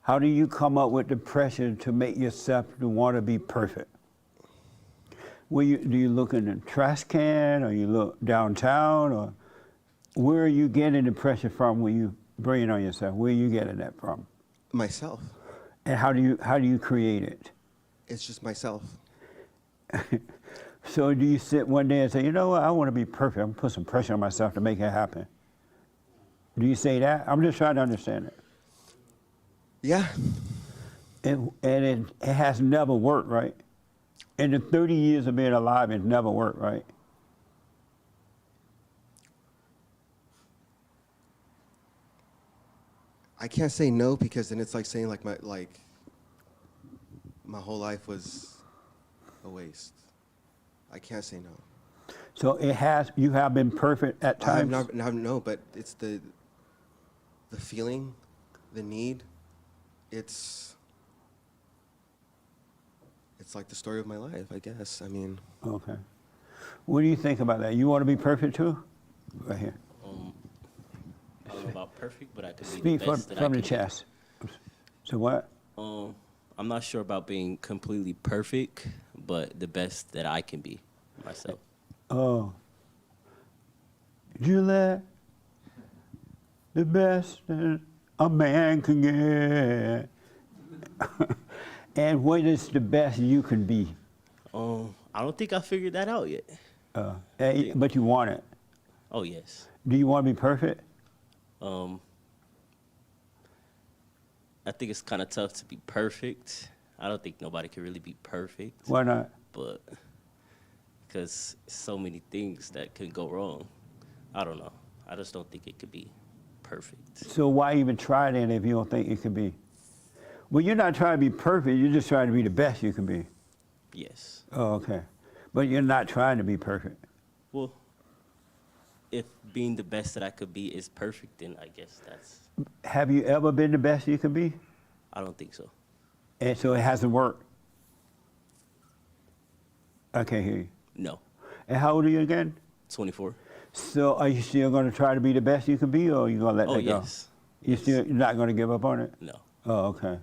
How do you come up with the pressure to make yourself to want to be perfect? Do you look in the trash can, or you look downtown, or where are you getting the pressure from when you bring it on yourself? Where are you getting that from? Myself. And how do you create it? It's just myself. So do you sit one day and say, you know what, I want to be perfect. I'm going to put some pressure on myself to make it happen. Do you say that? I'm just trying to understand it. Yeah. And it has never worked, right? In the 30 years of being alive, it never worked, right? I can't say no, because then it's like saying like my whole life was a waste. I can't say no. So you have been perfect at times? No, but it's the feeling, the need. It's like the story of my life, I guess. I mean. Okay. What do you think about that? You want to be perfect too? Right here. I don't know about perfect, but I could be Speak the best that I from the can be. chest. So what? I'm not sure about being completely perfect, but the best that I can be myself. Oh. Juliet, the best that a man can get. And what is the best you can be? I don't think I figured that out yet. But you want it. Oh, yes. Do you want to be perfect? I think it's kind of tough to be perfect. I don't think nobody can really be perfect. Why not? But because so many things that could go wrong. I don't know. I just don't think it could be perfect. So why even try then if you don't think it can be? Well, you're not trying to be perfect. You're just trying to be the best you can be. Yes. Oh, okay. But you're not trying to be perfect. Well, if being the best that I could be is perfect, then I guess that's... Have you ever been the best you can be? I don't think so. And so it hasn't worked? I can't hear you. No. And how old are you again? 24. So are you still going to try to be the best you can be, or are you going to let that go? Yes. You're not going to give up on it? No. Oh, okay.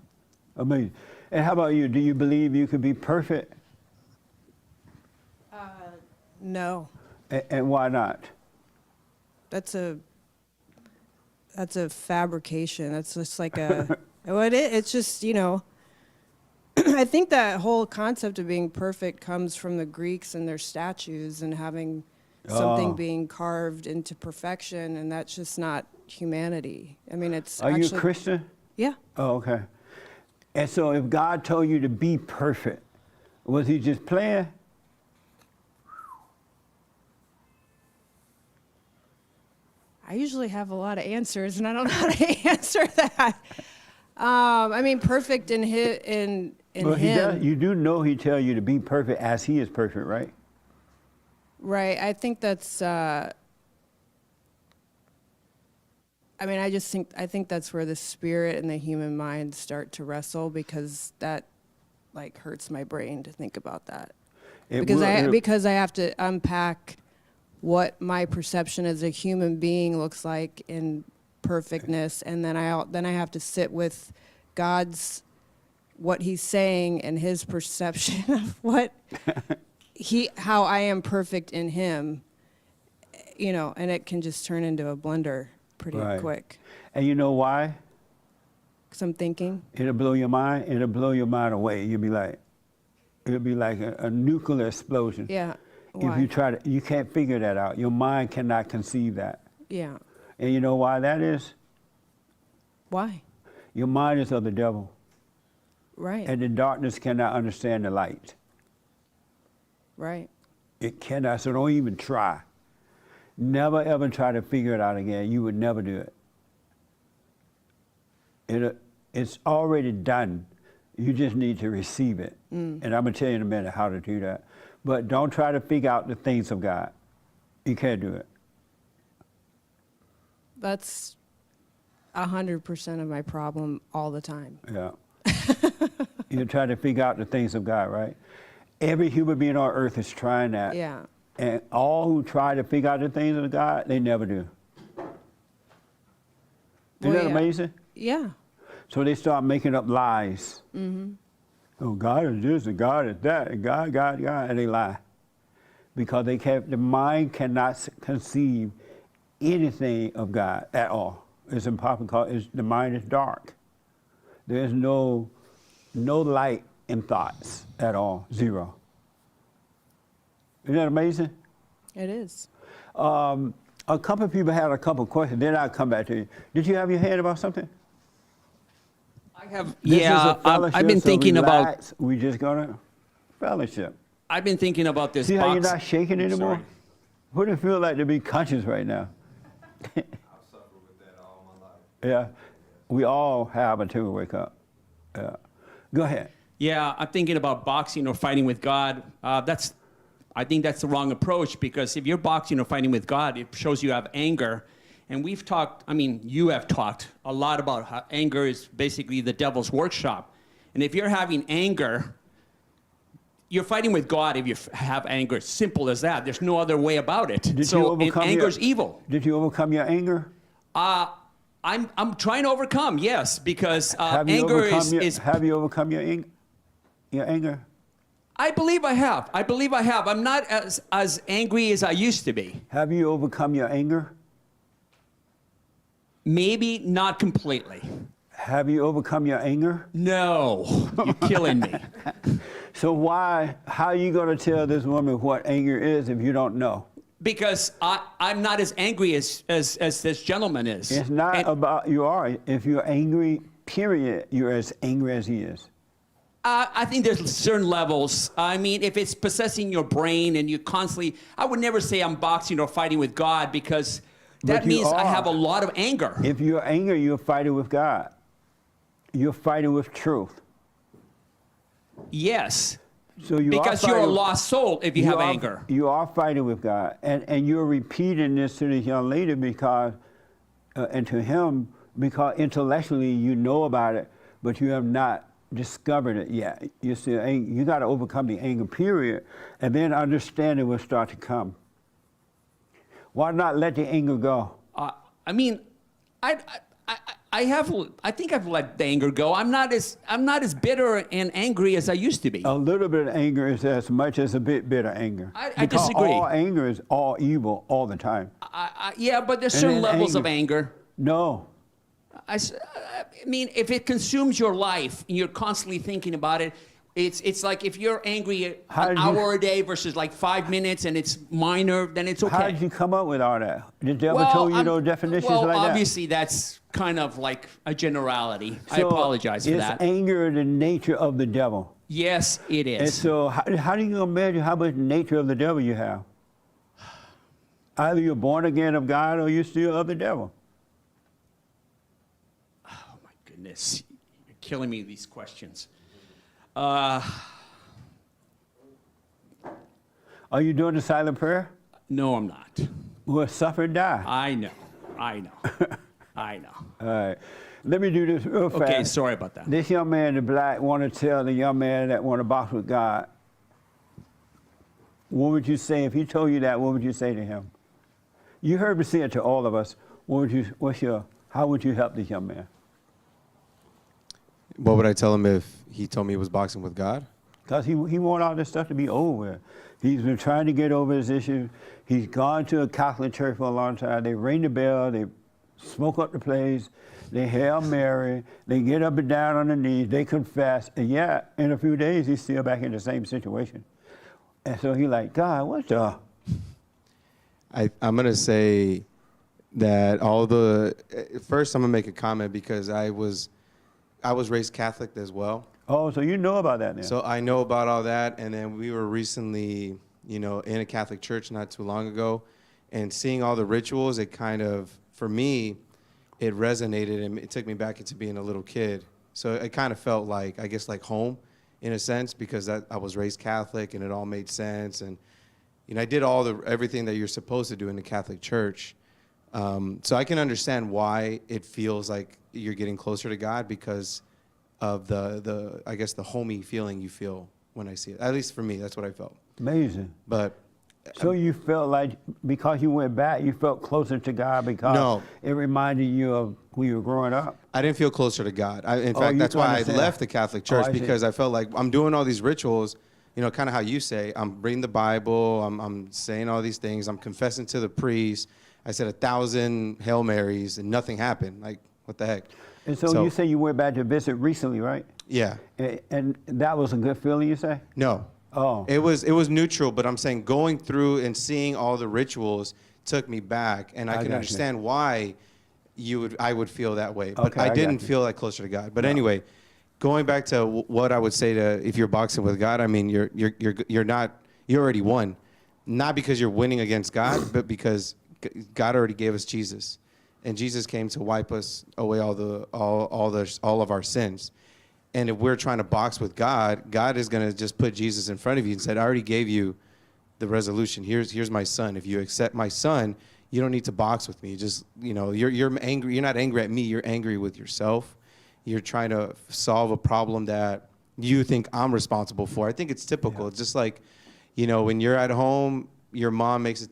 Amazing. And how about you? Do you believe you could be perfect? No. And why not? That's a fabrication. That's just like a it's just, I think that whole concept of being perfect comes from the Greeks and their statues and having something being carved into perfection, and that's just not humanity. I mean, it's Are actually... you a Christian? Yeah. Oh, okay. And so if God told you to be perfect, was he just playing? I usually have a lot of answers, and I don't know how to answer that. I mean, perfect in him. You do know he tell you to be perfect as he is perfect, right? Right. I think that's. I think that's where the spirit and the human mind start to wrestle, because that, like, hurts my brain to think about that. Because I have to unpack what my perception as a human being looks like in perfectness, and then I have to sit with God's, what he's saying and his perception of what how I am perfect in him, and it can just turn into a blender pretty quick. And you know why? Because I'm thinking. It'll blow your mind. It'll blow your mind away. It'll be like a nuclear explosion. Yeah. Why? If you you can't figure that out. Your mind cannot conceive that. Yeah. And you know why that is? Why? Your mind is of the devil. Right. And the darkness cannot understand the light. It cannot, so don't even try. Never ever try to figure it out again. You would never do it. It's already done. You just need to receive it. And I'm going to tell you in a minute how to do that. But don't try to figure out the things of God. You can't do it. That's 100% of my problem all the time. Yeah. You're trying to figure out the things of God, right? Every human being on earth is trying that. Yeah. And all who try to figure out the things of God, they never do. Isn't that amazing? Yeah. So they start making up lies. Mm-hmm. Oh, God is this, and God is that, and God, and they lie. Because the mind cannot conceive anything of God at all. It's impossible because the mind is dark. There's no light in thoughts at all, zero. Isn't that amazing? It is. A couple of people had a couple of questions, then I'll come back to you. Did you have your hand about something? I have, This is a fellowship, I've been so thinking relax. We just gonna fellowship. I've been thinking about this See how you're box. not shaking anymore? Sorry. What does it feel like to be conscious right now? I've suffered with that all my life. Yeah, we all have until we wake up. Yeah, go ahead. Yeah, I'm thinking about boxing or fighting with God. That's I think that's the wrong approach, because if you're boxing or fighting with God, it shows you have anger. And we've talked, I mean, you have talked a lot about how anger is basically the devil's workshop. And if you're having anger, you're fighting with God if you have anger. It's simple as that. There's no other way about it. Anger is evil. Did you overcome your anger? I'm trying to overcome, yes, because Have you overcome your anger? I believe I have. I'm not as angry as I used to be. Have you overcome your anger? Maybe not completely. Have you overcome your anger? No, you're killing me. So how are you going to tell this woman what anger is if you don't know? Because I'm not as angry as this gentleman is. It's not about you are. If you're angry, period, you're as angry as he is. I think there's certain levels. I mean, if it's possessing your brain and you constantly, I would never say I'm boxing or fighting with God, because that means I have a lot of anger. If you're angry, you're fighting with God. You're fighting with truth. Yes. So because you're a lost soul if you have anger. You are fighting with God. And you're repeating this to this young lady because, and to him, because intellectually you know about it, but you have not discovered it yet. You see, you got to overcome the anger, period, and then understanding will start to come. Why not let the anger go? I mean, I think I've let the anger go. I'm not as bitter and angry as I used to be. A little bit of anger is as much as a bit bitter anger. I disagree. All anger is all evil all the time. Yeah, but there's certain levels of anger. No. I mean, if it consumes your life and you're constantly thinking about it, it's like if you're angry an hour a day versus like 5 minutes and it's minor, then it's okay. How did you come up with all that? Did the devil tell you those definitions like that? Well, obviously that's kind of like a generality. So I apologize for that. Is anger the nature of the devil? Yes, it is. And so how do you imagine how much nature of the devil you have? Either you're born again of God or you're still of the devil. Oh my goodness, you're killing me with these questions. Are you doing the silent prayer? No, I'm not. Well, suffer and die. I know. I know. All right. Let me do this real fast. Okay, sorry about that. This young man in black want to tell the young man that want to box with God. What would you say if he told you that? What would you say to him? You heard me say it to all of us. How would you help this young man? What would I tell him if he told me he was boxing with God? Because he want all this stuff to be over with. He's been trying to get over his issue. He's gone to a Catholic church for a long time. They ring the bell. They smoke up the place. They Hail Mary. They get up and down on their knees. They confess. And yet, in a few days, he's still back in the same situation. And so he's like, God, what the? I'm going to say that first I'm going to make a comment because I was raised Catholic as well. Oh, so you know about that now. So I know about all that, and then we were recently, in a Catholic church not too long ago, and seeing all the rituals, it kind of, for me, it resonated, and it took me back into being a little kid. So it kind of felt like, I guess, like home, in a sense, because I was raised Catholic, and it all made sense, and I did everything that you're supposed to do in the Catholic church. So I can understand why it feels like you're getting closer to God because of the I guess the homey feeling you feel when I see it. At least for me, that's what I felt. Amazing. But so you felt like because you went back, you felt closer to God because it reminded you of when you were growing up? I didn't feel closer to God. In fact, that's why I left the Catholic Church because I felt like I'm doing all these rituals, kind of how you say. I'm reading the Bible, I'm saying all these things, I'm confessing to the priest. I said 1,000 Hail Marys and nothing happened. Like, what the heck? And so you say you went back to visit recently, right? Yeah. And that was a good feeling, you say? No. Oh. It was neutral, but I'm saying going through and seeing all the rituals took me back, and I can understand why I would feel that way. But I didn't feel like closer to God. But anyway, going back to what I would say to if you're boxing with God, I mean you already won, not because you're winning against God, but because God already gave us Jesus, and Jesus came to wipe us away all of our sins. And if we're trying to box with God, God is going to just put Jesus in front of you and said, I already gave you the resolution. Here's my son. If you accept my son, you don't need to box with me. Just, you're angry. You're not angry at me. You're angry with yourself. You're trying to solve a problem that you think I'm responsible for. I think it's typical. It's just like, when you're at home, your mom makes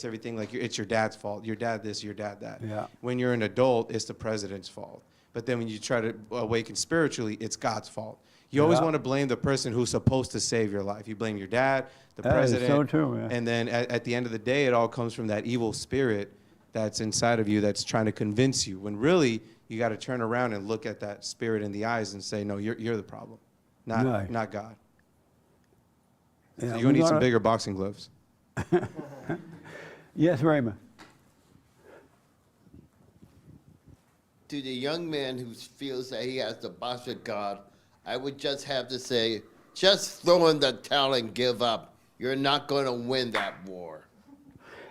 everything like it's your dad's fault. Your dad this, your dad that. Yeah. When you're an adult, it's the president's fault. But then when you try to awaken spiritually, it's God's fault. You always want to blame the person who's supposed to save your life. You blame your dad, the president. That is so true, man. And then at the end of the day, it all comes from that evil spirit that's inside of you that's trying to convince you. When really, you got to turn around and look at that spirit in the eyes and say, no, you're the problem, not God. Yeah, So you're we're going to need some gonna- bigger boxing gloves. Yes, Raymond. To the young man who feels that he has to box with God, I would just have to say, just throw in the towel and give up. You're not going to win that war.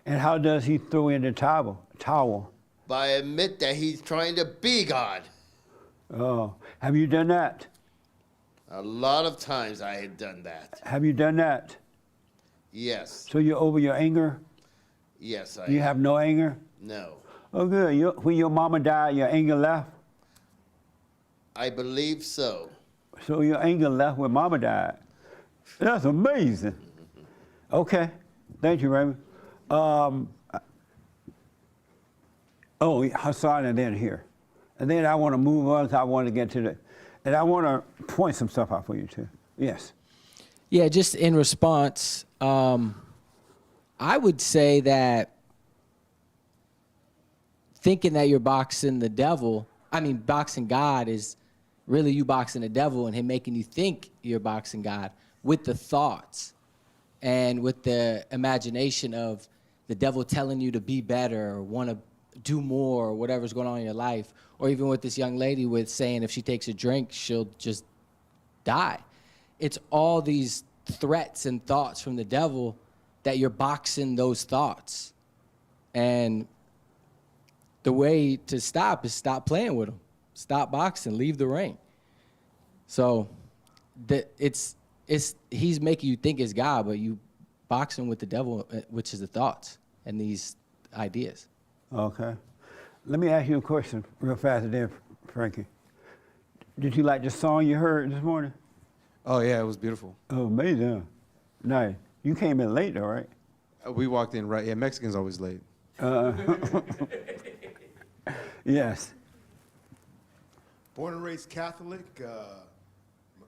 And how does he throw in the towel? By admit that he's trying to be God. Oh, have you done that? A lot of times I had done that. Have you done that? Yes. So you're over your anger? Yes, I You have no anger? No. Oh, good. When your mama died, your anger left? I believe so. So your anger left when mama died. That's amazing. Okay. Thank you, Raymond. Hassan and then here. And then I want to move on. I want to get to and I want to point some stuff out for you too. Yes. Yeah, just in response, I would say that thinking that you're boxing boxing God is really you boxing the devil and him making you think you're boxing God with the thoughts and with the imagination of the devil telling you to be better or want to do more or whatever's going on in your life. Or even with this young lady with saying if she takes a drink, she'll just die. It's all these threats and thoughts from the devil that you're boxing those thoughts. And the way to stop is stop playing with them. Stop boxing, leave the ring. So he's making you think it's God, but you boxing with the devil, which is the thoughts and these ideas. Okay. Let me ask you a question real fast then, Frankie. Did you like the song you heard this morning? Oh, yeah, it was beautiful. Oh, amazing. Nice. You came in late, though, right? We walked in right. Yeah, Mexicans always late. Yes. Born and raised Catholic,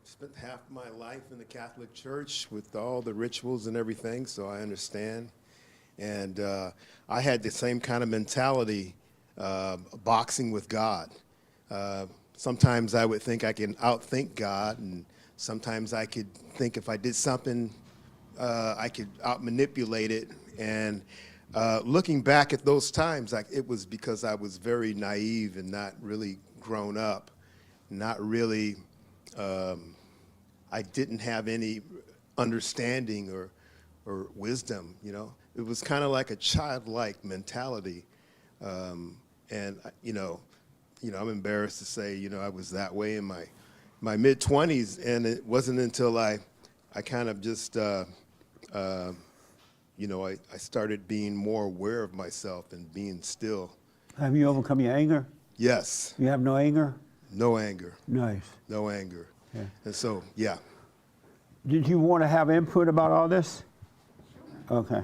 spent half my life in the Catholic Church with all the rituals and everything, so I understand. And I had the same kind of mentality, boxing with God. Sometimes I would think I can outthink God, and sometimes I could think if I did something, I could outmanipulate it. And looking back at those times, it was because I was very naive and not really grown up, not really, I didn't have any understanding or wisdom, you know. It was kind of like a childlike mentality. And, I'm embarrassed to say, I was that way in my mid-20s, and it wasn't until I kind of just, I started being more aware of myself and being still. Have you overcome your anger? Yes. You have no anger? No anger. Nice. No anger. Yeah. And so, yeah. Did you want to have input about all this? Okay.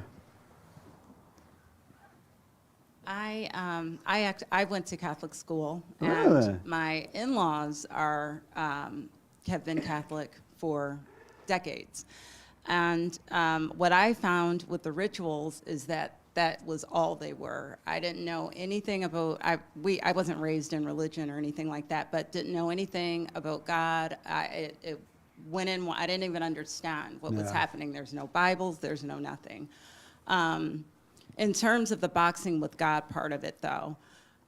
I went to Catholic school, Really? and my in-laws have been Catholic for decades. And what I found with the rituals is that was all they were. I didn't know anything about, I wasn't raised in religion or anything like that, but didn't know anything about God. It went in, I didn't even understand what was happening. There's no Bibles, there's no nothing. In terms of the boxing with God part of it, though,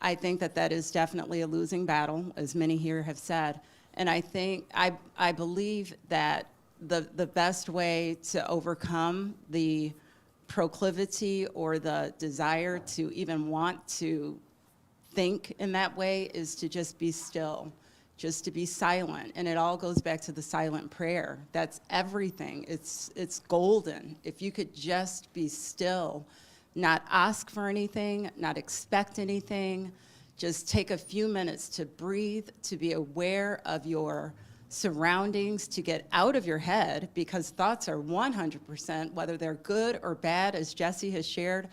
I think that is definitely a losing battle, as many here have said. And I believe that the best way to overcome the proclivity or the desire to even want to think in that way is to just be still, just to be silent. And it all goes back to the silent prayer. That's everything. It's golden. If you could just be still, not ask for anything, not expect anything, just take a few minutes to breathe, to be aware of your surroundings, to get out of your head, because thoughts are 100%, whether they're good or bad, as Jesse has shared,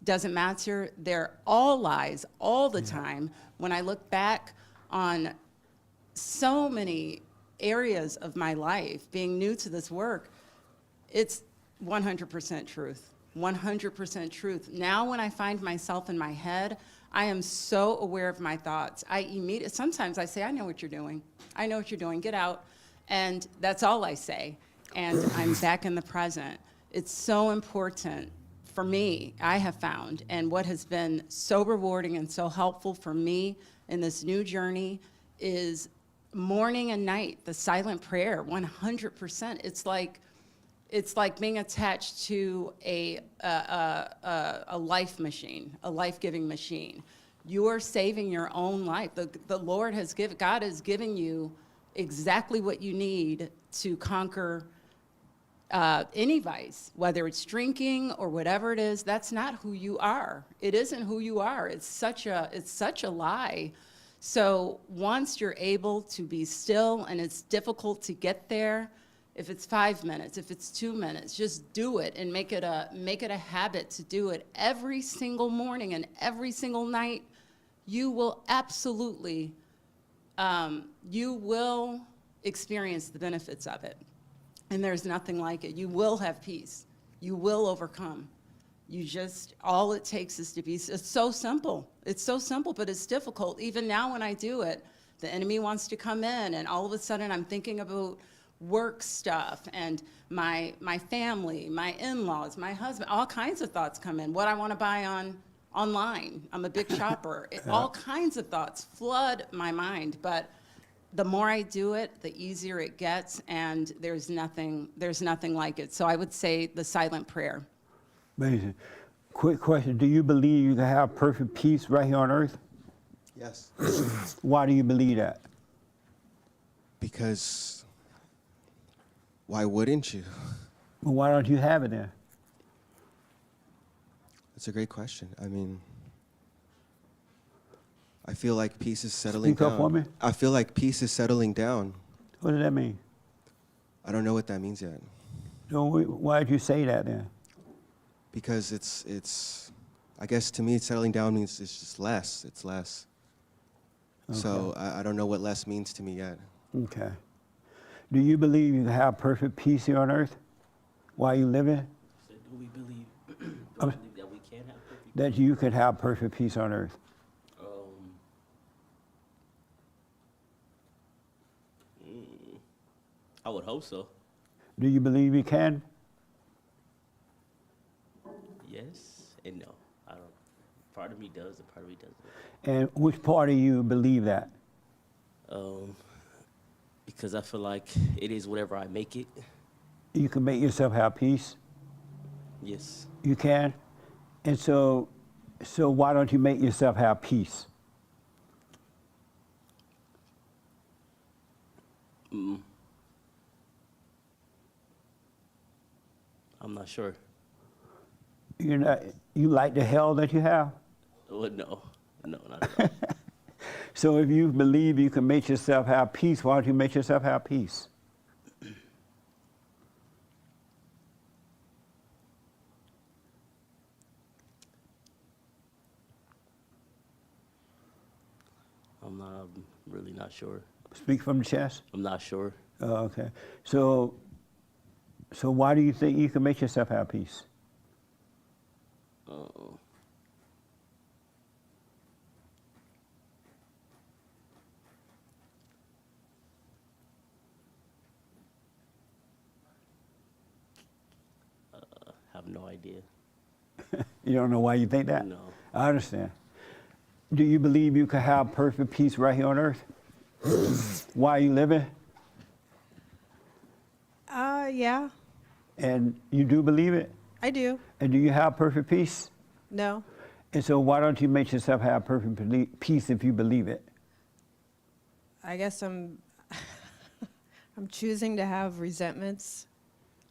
doesn't matter. They're all lies all the time. When I look back on so many areas of my life, being new to this work, it's 100% truth, 100% truth. Now when I find myself in my head, I am so aware of my thoughts. Sometimes I say, I know what you're doing. I know what you're doing, get out. And that's all I say. And I'm back in the present. It's so important for me, I have found, and what has been so rewarding and so helpful for me in this new journey is morning and night, the silent prayer, 100%. It's like being attached to a life machine, a life-giving machine. You are saving your own life. The Lord has given, God has given you exactly what you need to conquer any vice, whether it's drinking or whatever it is. That's not who you are. It isn't who you are. It's such a lie. So once you're able to be still, and it's difficult to get there, if it's 5 minutes, if it's 2 minutes, just do it and make it a habit to do it every single morning and every single night. You will absolutely, you will experience the benefits of it. And there's nothing like it. You will have peace. You will overcome. You just, all it takes is to be, it's so simple. It's so simple, but it's difficult. Even now when I do it, the enemy wants to come in, and all of a sudden I'm thinking about work stuff and my family, my in-laws, my husband, all kinds of thoughts come in. What I want to buy online. I'm a big shopper. All kinds of thoughts flood my mind, but the more I do it, the easier it gets, and there's nothing like it. So I would say the silent prayer. Amazing. Quick question. Do you believe you can have perfect peace right here on earth? Yes. Why do you believe that? Because why wouldn't you? Well, why don't you have it then? That's a great question. I mean, I feel like peace is settling Speak down. up for me. I feel like peace is settling down. What does that mean? I don't know what that means yet. Why did you say that then? Because it's I guess to me settling down means it's just less. It's less. Okay. So I don't know what less means to me yet. Okay. Do you believe you can have perfect peace here on earth while you live it? So do we believe, that we can have perfect That you could have perfect peace on earth? I would hope so. Do you believe you can? Yes and no. I don't. Part of me does, and part of me doesn't. And which part of you believe that? Because I feel like it is whatever I make it. You can make yourself have peace? Yes. You can? And so why don't you make yourself have peace? I'm not sure. You like the hell that you have? Well, no, not at all. So if you believe you can make yourself have peace, why don't you make yourself have peace? I'm really not sure. Speak from the chest? I'm not sure. Oh, okay. So why do you think you can make yourself have peace? Have no idea. You don't know why you think that? No. I understand. Do you believe you can have perfect peace right here on earth? While you living? Yeah, And you do believe it? I do. And do you have perfect peace? No. And so why don't you make yourself have perfect peace if you believe it? I guess I'm I'm choosing to have resentments.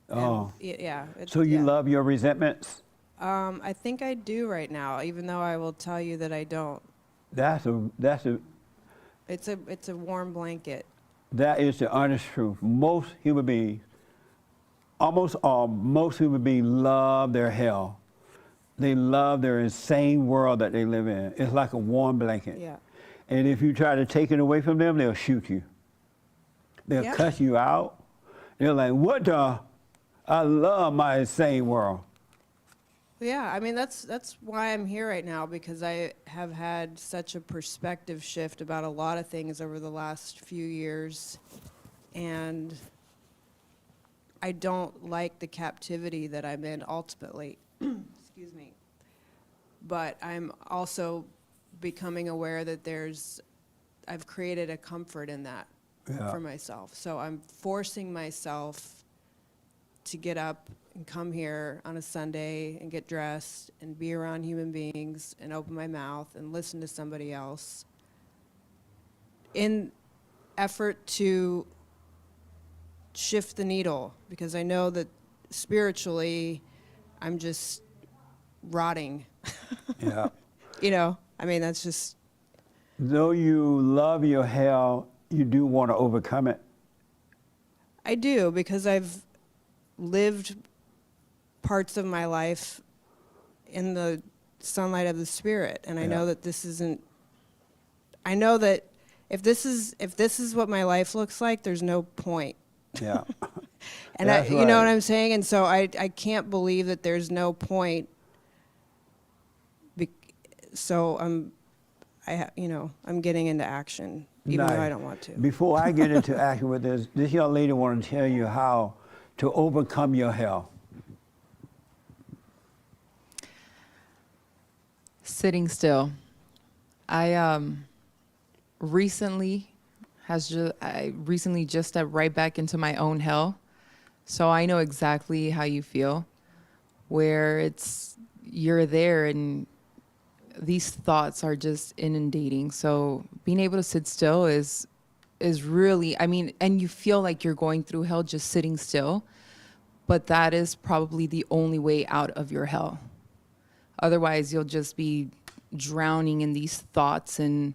Oh. Yeah. So you yeah. love your resentments? I think I do right now, even though I will tell you that I don't. That's a It's a warm blanket. that is the honest truth. Most human beings, almost all, most human beings love their hell. They love their insane world that they live in. It's like a warm blanket. Yeah. And if you try to take it away from them, they'll shoot you. They'll Yeah. cuss you out. They're like, what the? I love my insane world. Yeah, I mean that's why I'm here right now, because I have had such a perspective shift about a lot of things over the last few years, and I don't like the captivity that I'm in ultimately. Excuse me. But I'm also becoming aware that I've created a comfort in that Yeah. for myself. So I'm forcing myself to get up and come here on a Sunday and get dressed and be around human beings and open my mouth and listen to somebody else in effort to shift the needle, because I know that spiritually I'm just rotting. Yeah. You know, I mean, that's just, Though you love your hell, you do want to overcome it. I do, because I've lived parts of my life in the sunlight of the spirit, and I know that this isn't, I know that if this is what my life looks like, there's no point. Yeah. And That's you know right. what I'm saying? And so I can't believe that there's no point. So I'm getting into action, even though Nice. I don't want to. Before I get into action with this young lady want to tell you how to overcome your hell. Sitting still. I recently just stepped right back into my own hell. So I know exactly how you feel, where you're there and these thoughts are just inundating. So being able to sit still is really, I mean, and you feel like you're going through hell just sitting still, but that is probably the only way out of your hell. Otherwise, you'll just be drowning in these thoughts. And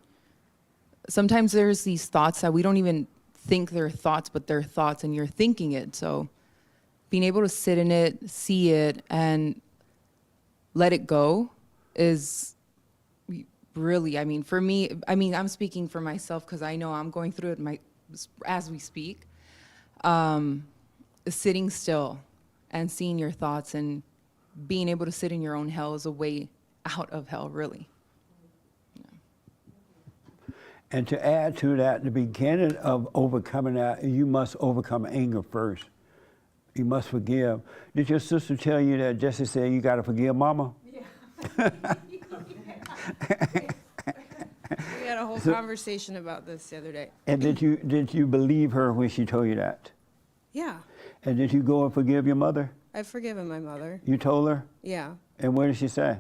sometimes there's these thoughts that we don't even think they're thoughts, but they're thoughts and you're thinking it. So being able to sit in it, see it, and let it go is really, I mean, for me, I mean, I'm speaking for myself because I know I'm going through it as we speak. Sitting still and seeing your thoughts and being able to sit in your own hell is a way out of hell, really. And to add to that, the beginning of overcoming that, you must overcome anger first. You must forgive. Did your sister tell you that Jesse said you got to forgive Mama? Yeah. We had a whole conversation about this the other day. And did you believe her when she told you that? Yeah, And did you go and forgive your mother? I've forgiven my mother. You told her? Yeah. And what did she say?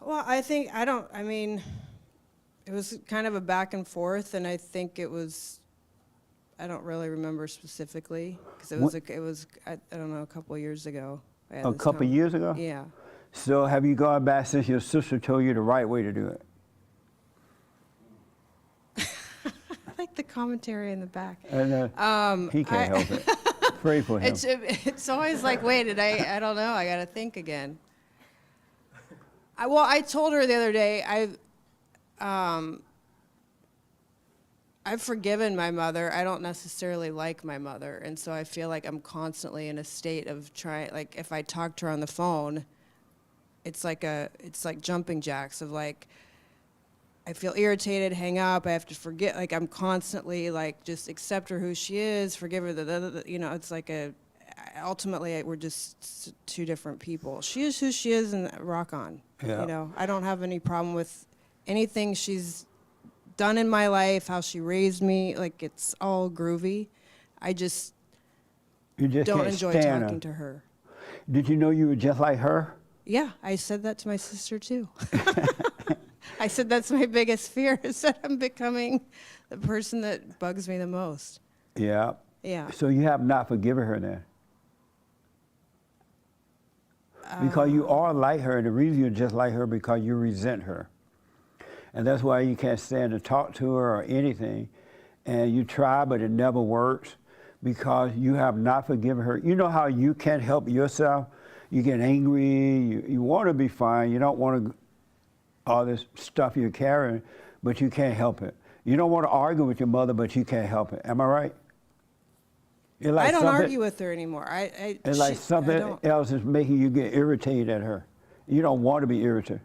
Well, I mean, it was kind of a back and forth, and I think I don't really remember specifically, because it was I don't know, a couple of years ago. A couple of years ago? Yeah. So have you gone back since your sister told you the right way to do it? I like the commentary in the back. And he can't help it. Pray for him. It's always like, wait, I don't know, I got to think again. I told her the other day, I've forgiven my mother. I don't necessarily like my mother, and so I feel like I'm constantly in a state of trying, like if I talk to her on the phone, it's like jumping jacks of like, I feel irritated, hang up, I have to forget, like I'm constantly like, just accept her who she is, forgive her, you know, it's like ultimately we're just two different people. She is who she is and rock on. Yeah. You know, I don't have any problem with anything she's done in my life, how she raised me, like it's all groovy. I just, You just don't can't enjoy stand talking her. to her. Did you know you were just like her? Yeah, I said that to my sister too. I said that's my biggest fear is that I'm becoming the person that bugs me the most. Yeah. Yeah. So you have not forgiven her then? Because you are like her. The reason you're just like her because you resent her. And that's why you can't stand to talk to her or anything. And you try, but it never works because you have not forgiven her. You know how you can't help yourself? You get angry, you want to be fine, you don't want to, all this stuff you're carrying, but you can't help it. You don't want to argue with your mother, but you can't help it. Am I right? Like I don't argue with her anymore. It's like something else is making you get irritated at her. You don't want to be irritated.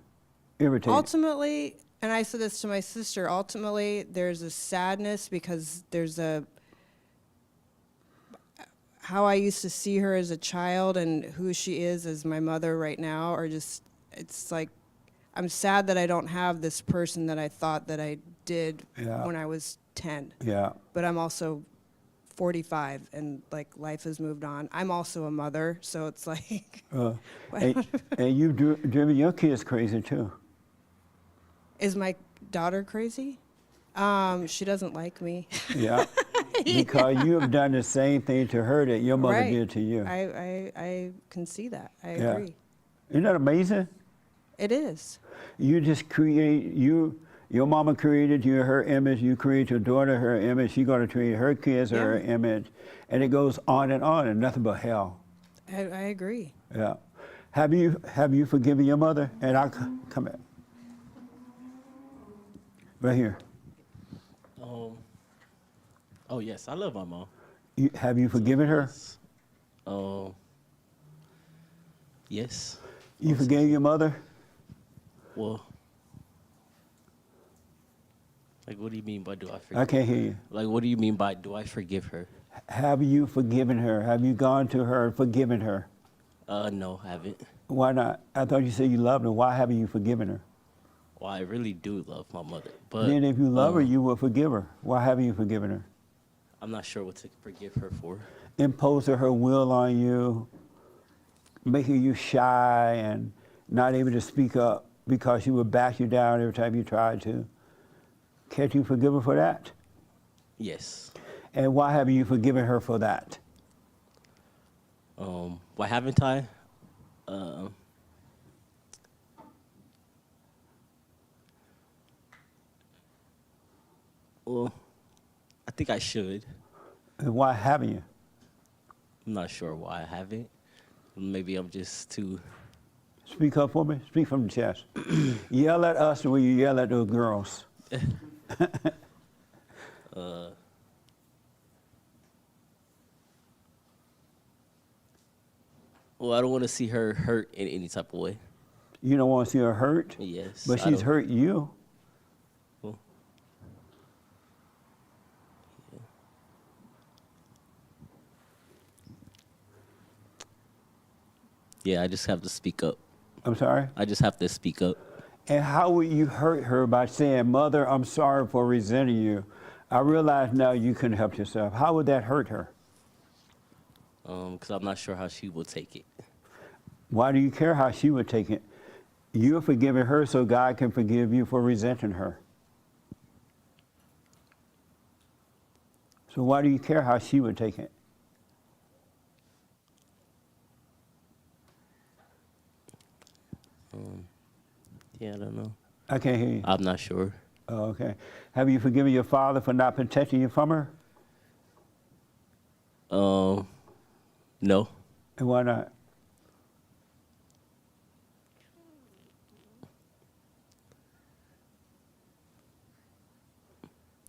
Ultimately, and I said this to my sister, ultimately there's a sadness because there's how I used to see her as a child and who she is as my mother right now are just, it's like, I'm sad that I don't have this person that I thought that I did when I was 10. Yeah. But I'm also 45 and like life has moved on. I'm also a mother, so it's like. And you've driven your kids crazy too. Is my daughter crazy? She doesn't like me. Yeah. Because you have done the same thing to her that your mother Right. did to you. I can see that. I agree. Isn't that amazing? It is. You just your mama created you her image, you create your daughter her image, she's going to treat her kids her image, and it goes on and nothing but hell. I agree. Yeah. Have you forgiven your mother? And I'll come back. Right here. Oh yes, I love my mom. Have you forgiven her? Yes. You forgave your mother? Well, like, what do you mean by do I forgive? I can't hear you. Like, what do you mean by do I forgive her? Have you forgiven her? Have you gone to her and forgiven her? No, haven't. Why not? I thought you said you loved her. Why haven't you forgiven her? Well, I really do love my mother, but Then if you love her, you will forgive her. Why haven't you forgiven her? I'm not sure what to forgive her for. Imposing her will on you, making you shy and not able to speak up because she would back you down every time you tried to. Can't you forgive her for that? Yes. And why haven't you forgiven her for that? Why haven't I? Well, I think I should. And why haven't you? I'm not sure why I haven't. Maybe I'm just too. Speak up for me. Speak from the chest. Yell at us the way you yell at those girls. Well, I don't want to see her hurt in any type of way. You don't want to see her hurt? Yes. But I she's don't- hurt you. Well, yeah, I just have to speak up. I'm sorry? I just have to speak up. And how will you hurt her by saying, Mother, I'm sorry for resenting you. I realize now you couldn't help yourself. How would that hurt her? Because I'm not sure how she will take it. Why do you care how she would take it? You're forgiving her so God can forgive you for resenting her. So why do you care how she would take it? Yeah, I don't know. I can't hear you. I'm not sure. Oh, okay. Have you forgiven your father for not protecting you from her? No. And why not?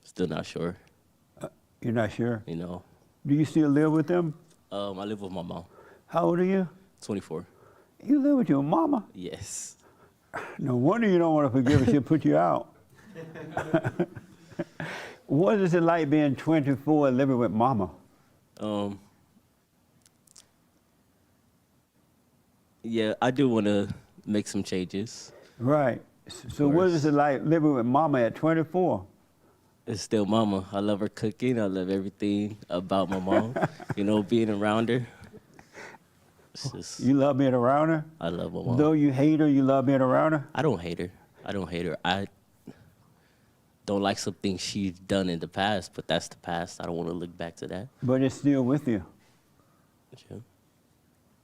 Still not sure. You're not sure? You know. Do you still live with them? I live with my mom. How old are you? 24. You live with your mama? Yes. No wonder you don't want to forgive her. She'll put you out. What is it like being 24 and living with mama? Yeah, I do want to make some changes. Right. So what is it like living with mama at 24? It's still mama. I love her cooking. I love everything about my mom. You know, being around her. It's just, You love being around her? I love my mom. Though you hate her, you love being around her? I don't hate her. I don't hate her. I don't like some things she's done in the past, but that's the past. I don't want to look back to that. But it's still with you. Sure.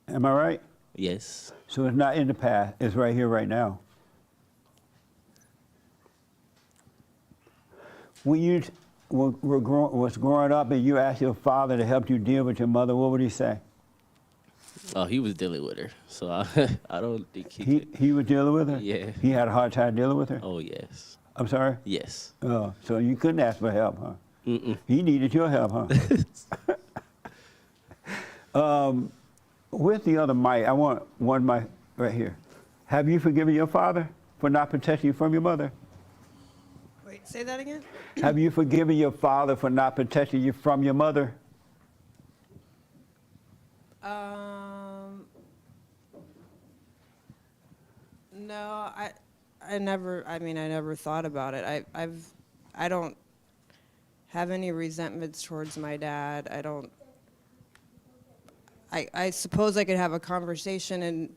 Am I right? Yes. So it's not in the past. It's right here, right now. When you was growing up and you asked your father to help you deal with your mother, what would he say? Oh, he was dealing with her, so I don't think He was dealing with her? Yeah. He had a hard time dealing with her? Oh, yes. I'm sorry? Yes. Oh, so you couldn't ask for help, huh? Mm-mm. He needed your help, huh? With the other mic, I want one mic right here. Have you forgiven your father for not protecting you from your mother? Wait, say that again? Have you forgiven your father for not protecting you from your mother? No, I never thought about it. I don't have any resentments towards my dad. I suppose I could have a conversation and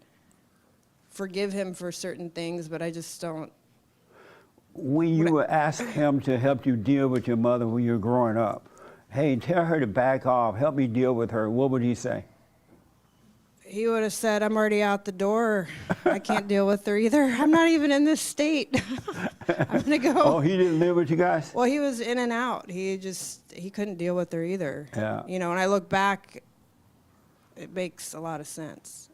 forgive him for certain things, but I just don't. When you would ask him to help you deal with your mother when you were growing up, hey, tell her to back off, help me deal with her, what would he say? He would have said, I'm already out the door. I can't deal with her either. I'm not even in this state. I'm going to go. Oh, he didn't live with you guys? Well, he was in and out. He couldn't deal with her either. Yeah. You know, when I look back, it makes a lot of sense.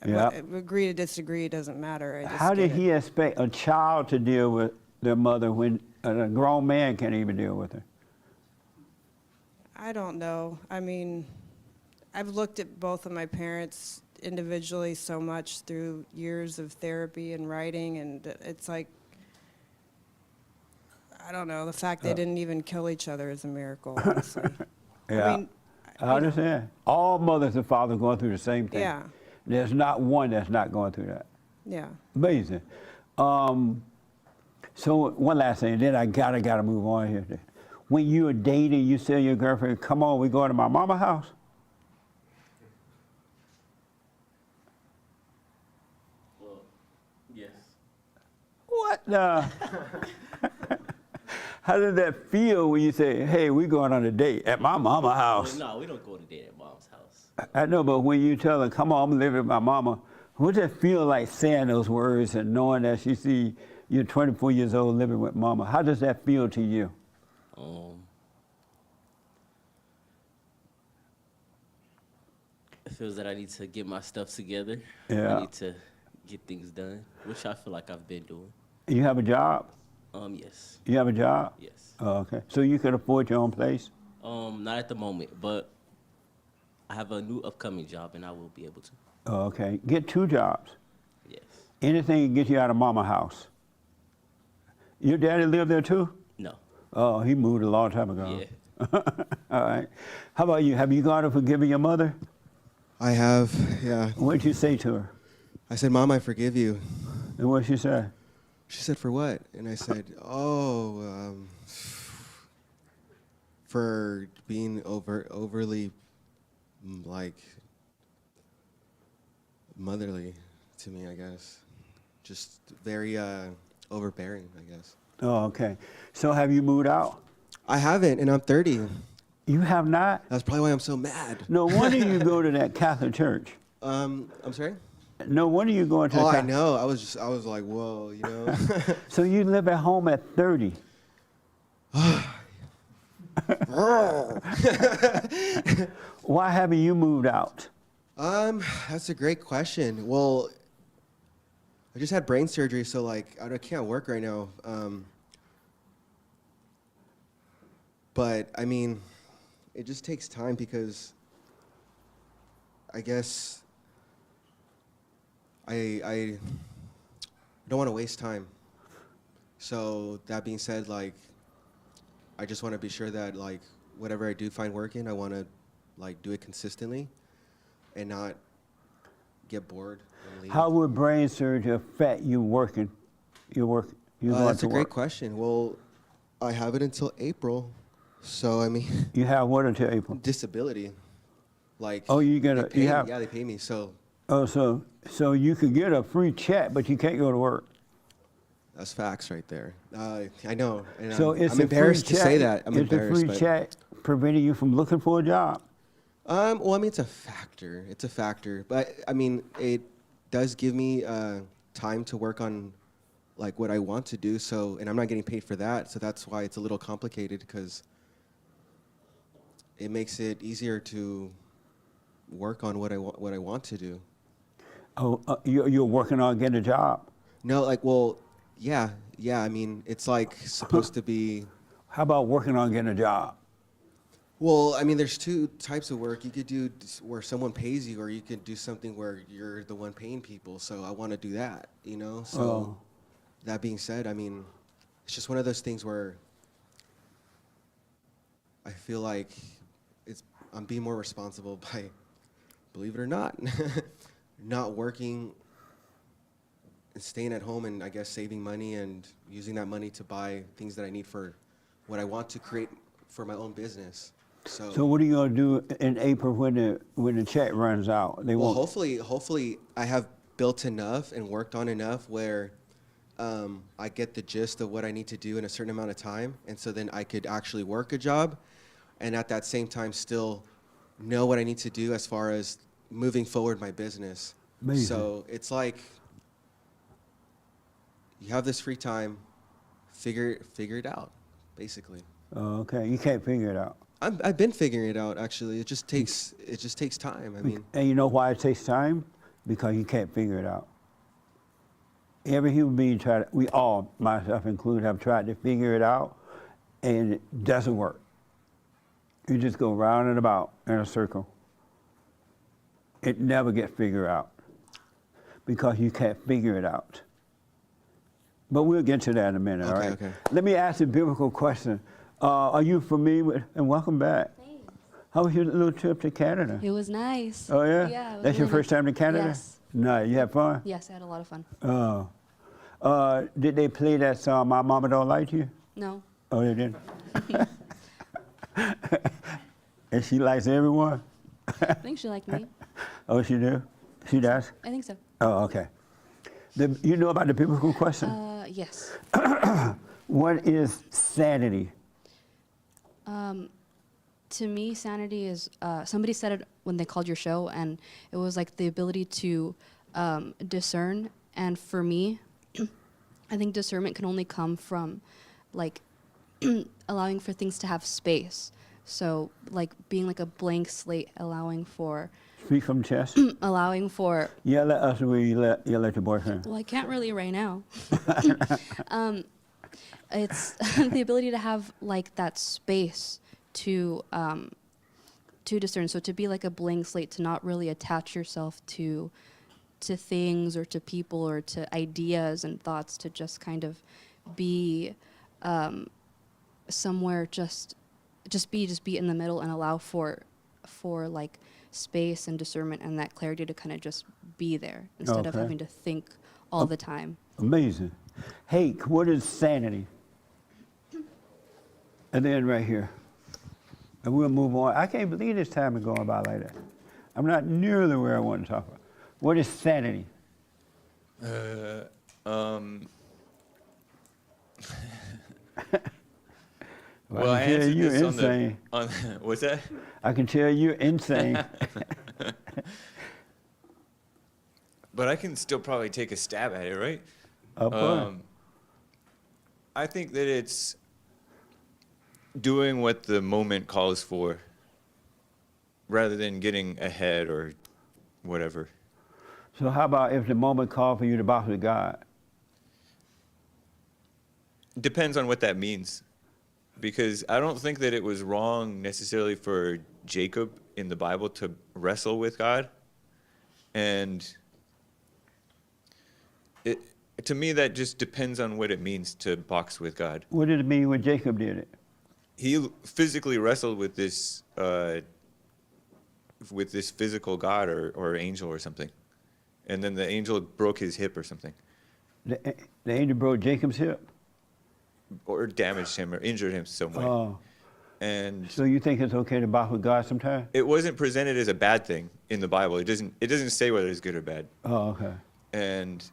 Yeah. Agree to disagree, it doesn't matter. I just How did get he it. expect a child to deal with their mother when a grown man can't even deal with her? I don't know. I mean, I've looked at both of my parents individually so much through years of therapy and writing, and it's like, I don't know, the fact they didn't even kill each other is a miracle, honestly. Yeah, I mean, I understand. All mothers and fathers going through the same thing. Yeah. There's not one that's not going through that. Yeah. Amazing. So one last thing, then I gotta move on here. When you were dating, you tell your girlfriend, come on, we going to my mama's house? Well, yes. What the? How did that feel when you say, hey, we going on a date at my mama's house? Well, no, we don't go on a date at mom's house. I know, but when you tell her, come on, I'm living with my mama, what does it feel like saying those words and knowing that she see you're 24 years old living with mama? How does that feel to you? It feels that I need to get my stuff together. Yeah. I need to get things done, which I feel like I've been doing. You have a job? Yes. You have a job? Yes. Oh, okay. So you can afford your own place? Not at the moment, but I have a new upcoming job and I will be able to. Oh, okay. Get 2 jobs. Yes. Anything to get you out of mama's house. Your daddy lived there too? No. Oh, he moved a long time ago. Yeah. All right. How about you? Have you gone and forgiven your mother? I have, yeah. What did you say to her? I said, Mom, I forgive you. And what did she say? She said, for what? And I said, for being overly, like, motherly to me, I guess. Just very overbearing, I guess. Oh, okay. So have you moved out? I haven't, and I'm 30. You have not? That's probably why I'm so mad. No wonder you go to that Catholic church. I'm sorry? No wonder you going to Oh, the I Catholic. know. I was like, whoa, you know. So you live at home at 30. Why haven't you moved out? That's a great question. Well, I just had brain surgery, so like I can't work right now. But I mean, it just takes time because I guess I don't want to waste time. So that being said, like I just want to be sure that like whatever I do find work in, I want to like do it consistently and not get bored and leave. How would brain surgery affect you working? You work. You going That's to a great work. question. Well, I have it until April, so I mean. You have what until April? Disability, like. Oh, you get they a. pay You me. have. Yeah, they pay me. So. Oh, so you could get a free check, but you can't go to work. That's facts right there. I know. And So I'm it's a free embarrassed to chat. say that. I'm It's a embarrassed. free but, chat preventing you from looking for a job. Well, I mean, it's a factor. It's a factor. But, I mean, it does give me time to work on, like, what I want to do. So, and I'm not getting paid for that. So that's why it's a little complicated, because it makes it easier to work on what I want to do. Oh, you're working on getting a job. No, like, well, yeah. I mean, it's like supposed to be. How about working on getting a job? Well, I mean, there's two types of work. You could do where someone pays you, or you could do something where you're the one paying people. So I want to do that, you know? So Oh. that being said, I mean, it's just one of those things where I feel like I'm being more responsible by, believe it or not, not working and staying at home and I guess saving money and using that money to buy things that I need for what I want to create for my own business. So what are you gonna do in April when the check runs out? They Well, won't. hopefully I have built enough and worked on enough where I get the gist of what I need to do in a certain amount of time, and so then I could actually work a job, and at that same time still know what I need to do as far as moving forward my business. Amazing. So it's like you have this free time, figure it out, basically. Oh, okay, you can't figure it out. I've been figuring it out, actually. It just takes time. I mean, And you know why it takes time? Because you can't figure it out. Every human being we all, myself included, have tried to figure it out, and it doesn't work. You just go round and about in a circle. It never gets figured out because you can't figure it out. But we'll get to that in a minute, all Okay, right? okay. Let me ask a biblical question. Are you familiar with, and welcome back. Thanks. How was your little trip to Canada? It was nice. Oh, yeah? Yeah. It was That's your really first time to Canada? Yes. No, you had fun? Yes, I had a lot of fun. Oh. Did they play that song, My Mama Don't Like You? No. Oh, they didn't? And she likes everyone? I think she liked me. Oh, she do? She does? I think so. Oh, okay. You know about the biblical question? Yes. What is sanity? To me, sanity is, somebody said it when they called your show, and it was like the ability to discern. And for me, I think discernment can only come from like allowing for things to have space. So like being like a blank slate, allowing for Speak from chest. allowing for Yell at us or you yell at your boyfriend. well, I can't really right now. It's the ability to have like that space to discern. So to be like a blank slate, to not really attach yourself to things or to people or to ideas and thoughts, to just kind of be somewhere, just be in the middle and allow for like space and discernment and that clarity to kind of just be there instead of Okay. having to think all the time. Amazing. Hey, what is sanity? And then right here. And we'll move on. I can't believe this time is going by like that. I'm not nearly where I want to talk about. What is sanity? Well, I I can tell answered you're this insane. What's that? I can tell you're insane. But I can still probably take a stab at it, right? I think that it's doing what the moment calls for rather than getting ahead or whatever. So how about if the moment called for you to box with God? Depends on what that means. Because I don't think that it was wrong necessarily for Jacob in the Bible to wrestle with God. And to me, that just depends on what it means to box with God. What did it mean when Jacob did it? He physically wrestled with this physical God or angel or something. And then the angel broke his hip or something. The angel broke Jacob's hip? Or damaged him or injured him some way. Oh. And So you think it's okay to box with God sometime? it wasn't presented as a bad thing in the Bible. It doesn't say whether it's good or bad. Oh, okay. And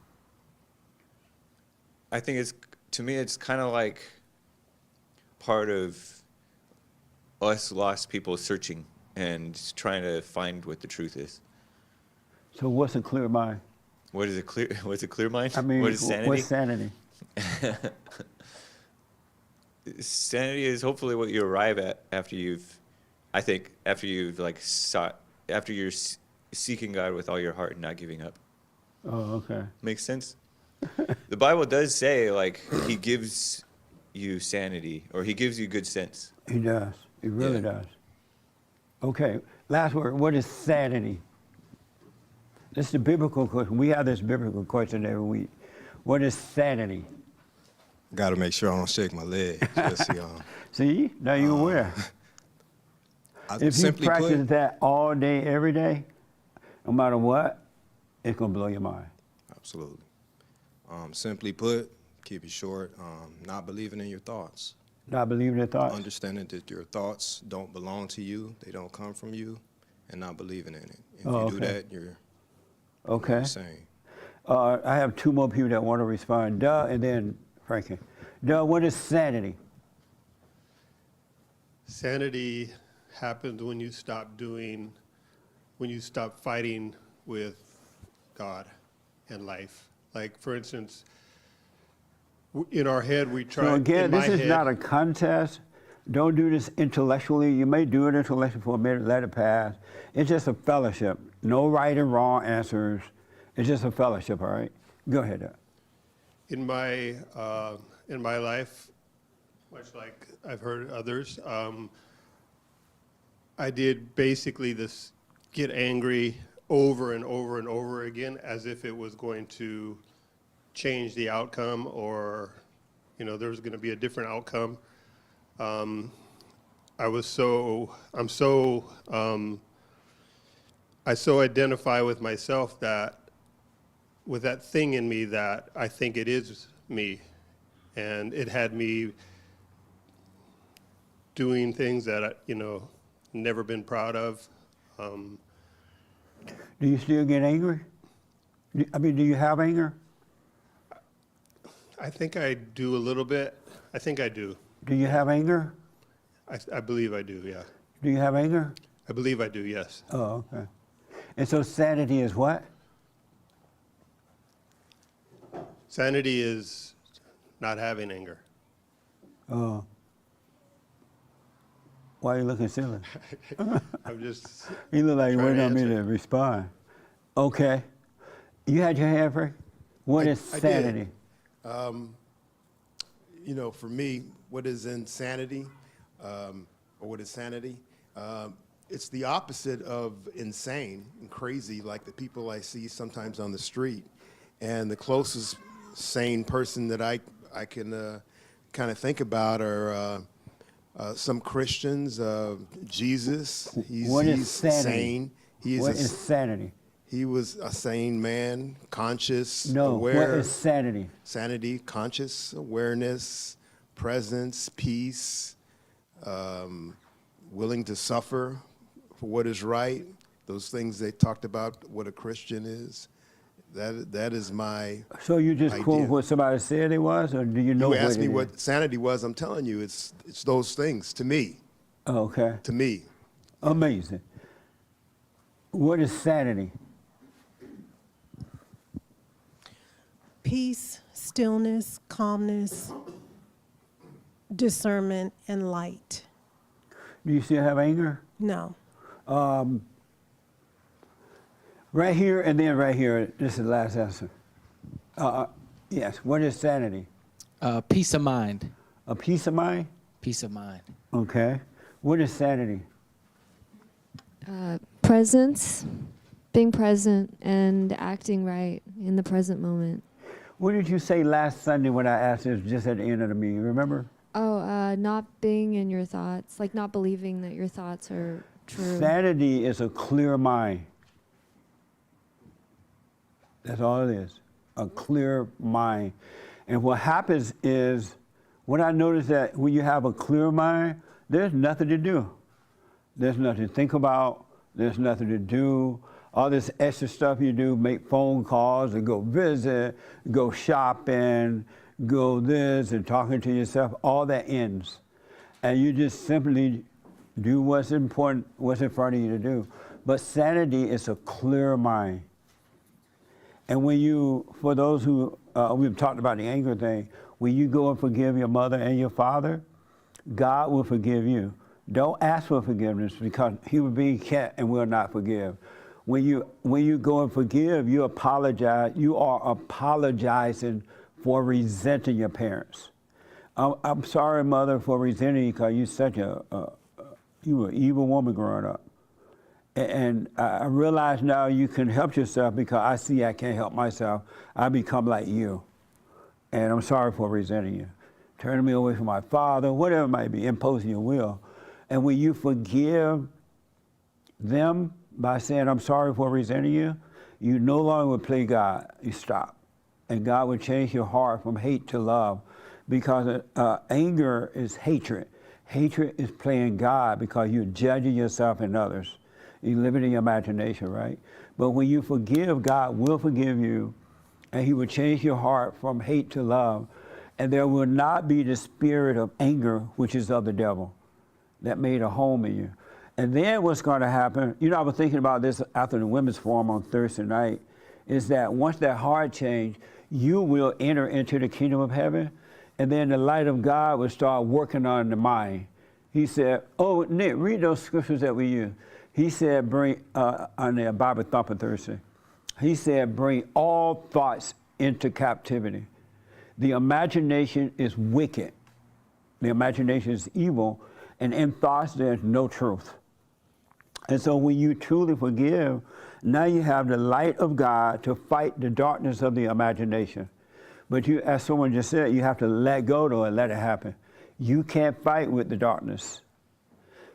I think it's, to me, it's kind of like part of us lost people searching and trying to find what the truth is. So what's a clear mind? What is a clear? What's a clear mind? I mean, what is sanity? what's sanity? Sanity is hopefully what you arrive at after you've, I think, after you've like sought, after you're seeking God with all your heart and not giving up. Oh, okay. Makes sense? The Bible does say, like, he gives you sanity, or he gives you good sense. He does. He really does. Okay, last word. What is sanity? This is the biblical question. We have this biblical question every week. What is sanity? Got to make sure I don't shake my leg. Jesse, See, now you're aware. If you simply practice put, that all day, every day, no matter what, it's going to blow your mind. absolutely. Simply put, keep it short, not believing in your thoughts. Not believing in thoughts? Understanding that your thoughts don't belong to you, they don't come from you, and not believing in it. If Oh, you do okay. that, you're Okay. insane. I have two more people that want to respond. Duh, and then Frankie. Duh, what is sanity? Sanity happens when you stop fighting with God and life. Like, for instance, in our head, we try. So again, in my this is head- not a contest. Don't do this intellectually. You may do it intellectually for a minute, let it pass. It's just a fellowship. No right and wrong answers. It's just a fellowship, all right? Go ahead. Duh. In my life, much like I've heard others, I did basically this: get angry over and over and over again, as if it was going to change the outcome, or there was going to be a different outcome. I so identify with myself that, with that thing in me, that I think it is me, and it had me doing things that I, never been proud of. Do you still get angry? Do you have anger? I think I do a little bit. I think I do. Do you have anger? I believe I do, yeah. Do you have anger? I believe I do, yes. Oh, okay. And so sanity is what? Sanity is not having anger. Oh. Why are you looking silly? I'm just. You look like you're trying waiting on me answer. to respond. Okay. You had your hand, Frank? What is I did. sanity? For me, what is insanity, or what is sanity? It's the opposite of insane and crazy, like the people I see sometimes on the street. And the closest sane person that I can kind of think about are some Christians. Jesus, What is he's sanity? sane. What is sanity? He was a sane man, conscious, No, aware. what is sanity? Sanity, conscious awareness, presence, peace, willing to suffer for what is right. Those things they talked about, what a Christian is. That is my So you just idea. quote what somebody said it was, or do you know You asked what me it what is? sanity was. I'm telling you, it's those things to me. Oh, okay. To me. Amazing. What is sanity? Peace, stillness, calmness, discernment, and light. Do you still have anger? No. Right here and then right here. This is the last answer. Yes. What is sanity? Peace of mind. A peace of mind? Peace of mind. Okay. What is sanity? Presence, being present and acting right in the present moment. What did you say last Sunday when I asked this just at the end of the meeting? Remember? Oh, not being in your thoughts, like not believing that your thoughts are true. Sanity is a clear mind. That's all it is, a clear mind. And what happens is, when I notice that when you have a clear mind, there's nothing to do. There's nothing to think about. There's nothing to do. All this extra stuff you do, make phone calls and go visit, go shopping, go this and talking to yourself, all that ends. And you just simply do what's important, what's in front of you to do. But sanity is a clear mind. And when you, for those who, we've talked about the anger thing, when you go and forgive your mother and your father, God will forgive you. Don't ask for forgiveness because human beings can't and will not forgive. When you go and forgive, you apologize. You are apologizing for resenting your parents. I'm sorry, mother, for resenting you because you were an evil woman growing up. And I realize now you can help yourself because I see I can't help myself. I become like you. And I'm sorry for resenting you. Turning me away from my father, whatever it might be, imposing your will. And when you forgive them by saying, I'm sorry for resenting you, you no longer will play God. You stop. And God will change your heart from hate to love because anger is hatred. Hatred is playing God because you're judging yourself and others. You live it in your imagination, right? But when you forgive, God will forgive you, and he will change your heart from hate to love. And there will not be the spirit of anger, which is of the devil, that made a home in you. And then what's going to happen, I was thinking about this after the women's forum on Thursday night, is that once that heart change, you will enter into the kingdom of heaven, and then the light of God will start working on the mind. He said, Nick, read those scriptures that we use. He said, bring, on the Bible Thumper Thursday, he said, bring all thoughts into captivity. The imagination is wicked. The imagination is evil, and in thoughts there's no truth. And so when you truly forgive, now you have the light of God to fight the darkness of the imagination. But you, as someone just said, you have to let go though and let it happen. You can't fight with the darkness.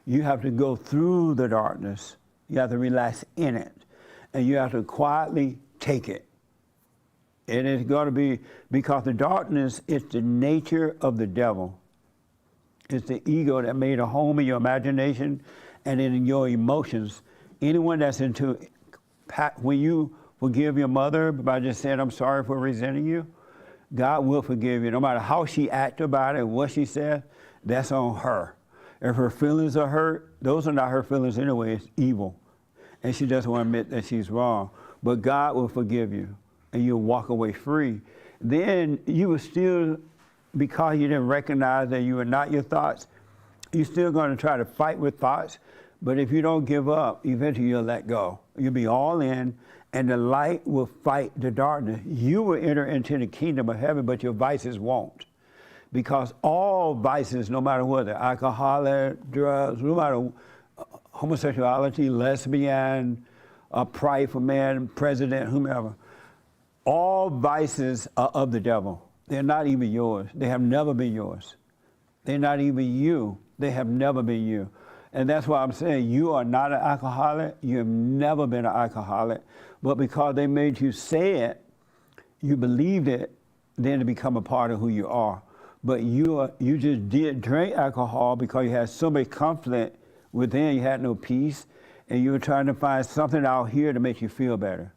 You have to go through the darkness. You have to relax in it. And you have to quietly take it. And it's going to be, because the darkness is the nature of the devil. It's the ego that made a home in your imagination and in your emotions. Anyone that's into, when you forgive your mother by just saying, I'm sorry for resenting you, God will forgive you. No matter how she acts about it, what she said, that's on her. If her feelings are hurt, those are not her feelings anyway, it's evil. And she doesn't want to admit that she's wrong. But God will forgive you, and you'll walk away free. Then you will still, because you didn't recognize that you were not your thoughts, you're still going to try to fight with thoughts. But if you don't give up, eventually you'll let go. You'll be all in, and the light will fight the darkness. You will enter into the kingdom of heaven, but your vices won't. Because all vices, no matter what, alcoholic, drugs, no matter homosexuality, lesbian, prideful man, president, whomever, all vices are of the devil. They're not even yours. They have never been yours. They're not even you. They have never been you. And that's why I'm saying you are not an alcoholic. You have never been an alcoholic. But because they made you say it, you believed it, then it become a part of who you are. But you just did drink alcohol because you had so much conflict within, you had no peace, and you were trying to find something out here to make you feel better.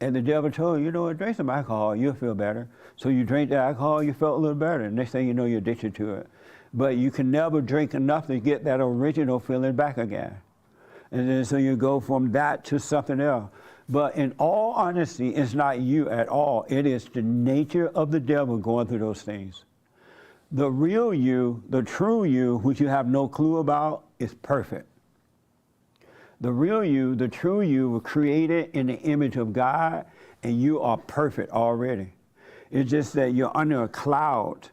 And the devil told you, drink some alcohol, you'll feel better. So you drank the alcohol, you felt a little better. Next thing you know, you're addicted to it. But you can never drink enough to get that original feeling back again. And then so you go from that to something else. But in all honesty, it's not you at all. It is the nature of the devil going through those things. The real you, the true you, which you have no clue about, is perfect. The real you, the true you, were created in the image of God, and you are perfect already. It's just that you're under a cloud,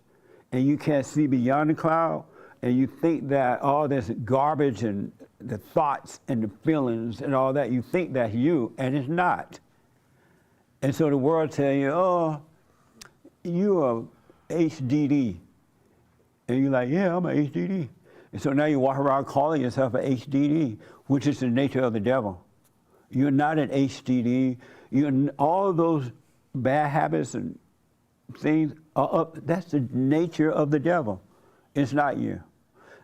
and you can't see beyond the cloud, and you think that all this garbage and the thoughts and the feelings and all that, you think that's you, and it's not. And so the world tells you, you are HDD. And you're like, yeah, I'm an HDD. And so now you walk around calling yourself an HDD, which is the nature of the devil. You're not an HDD. All of those bad habits and things are up. That's the nature of the devil. It's not you.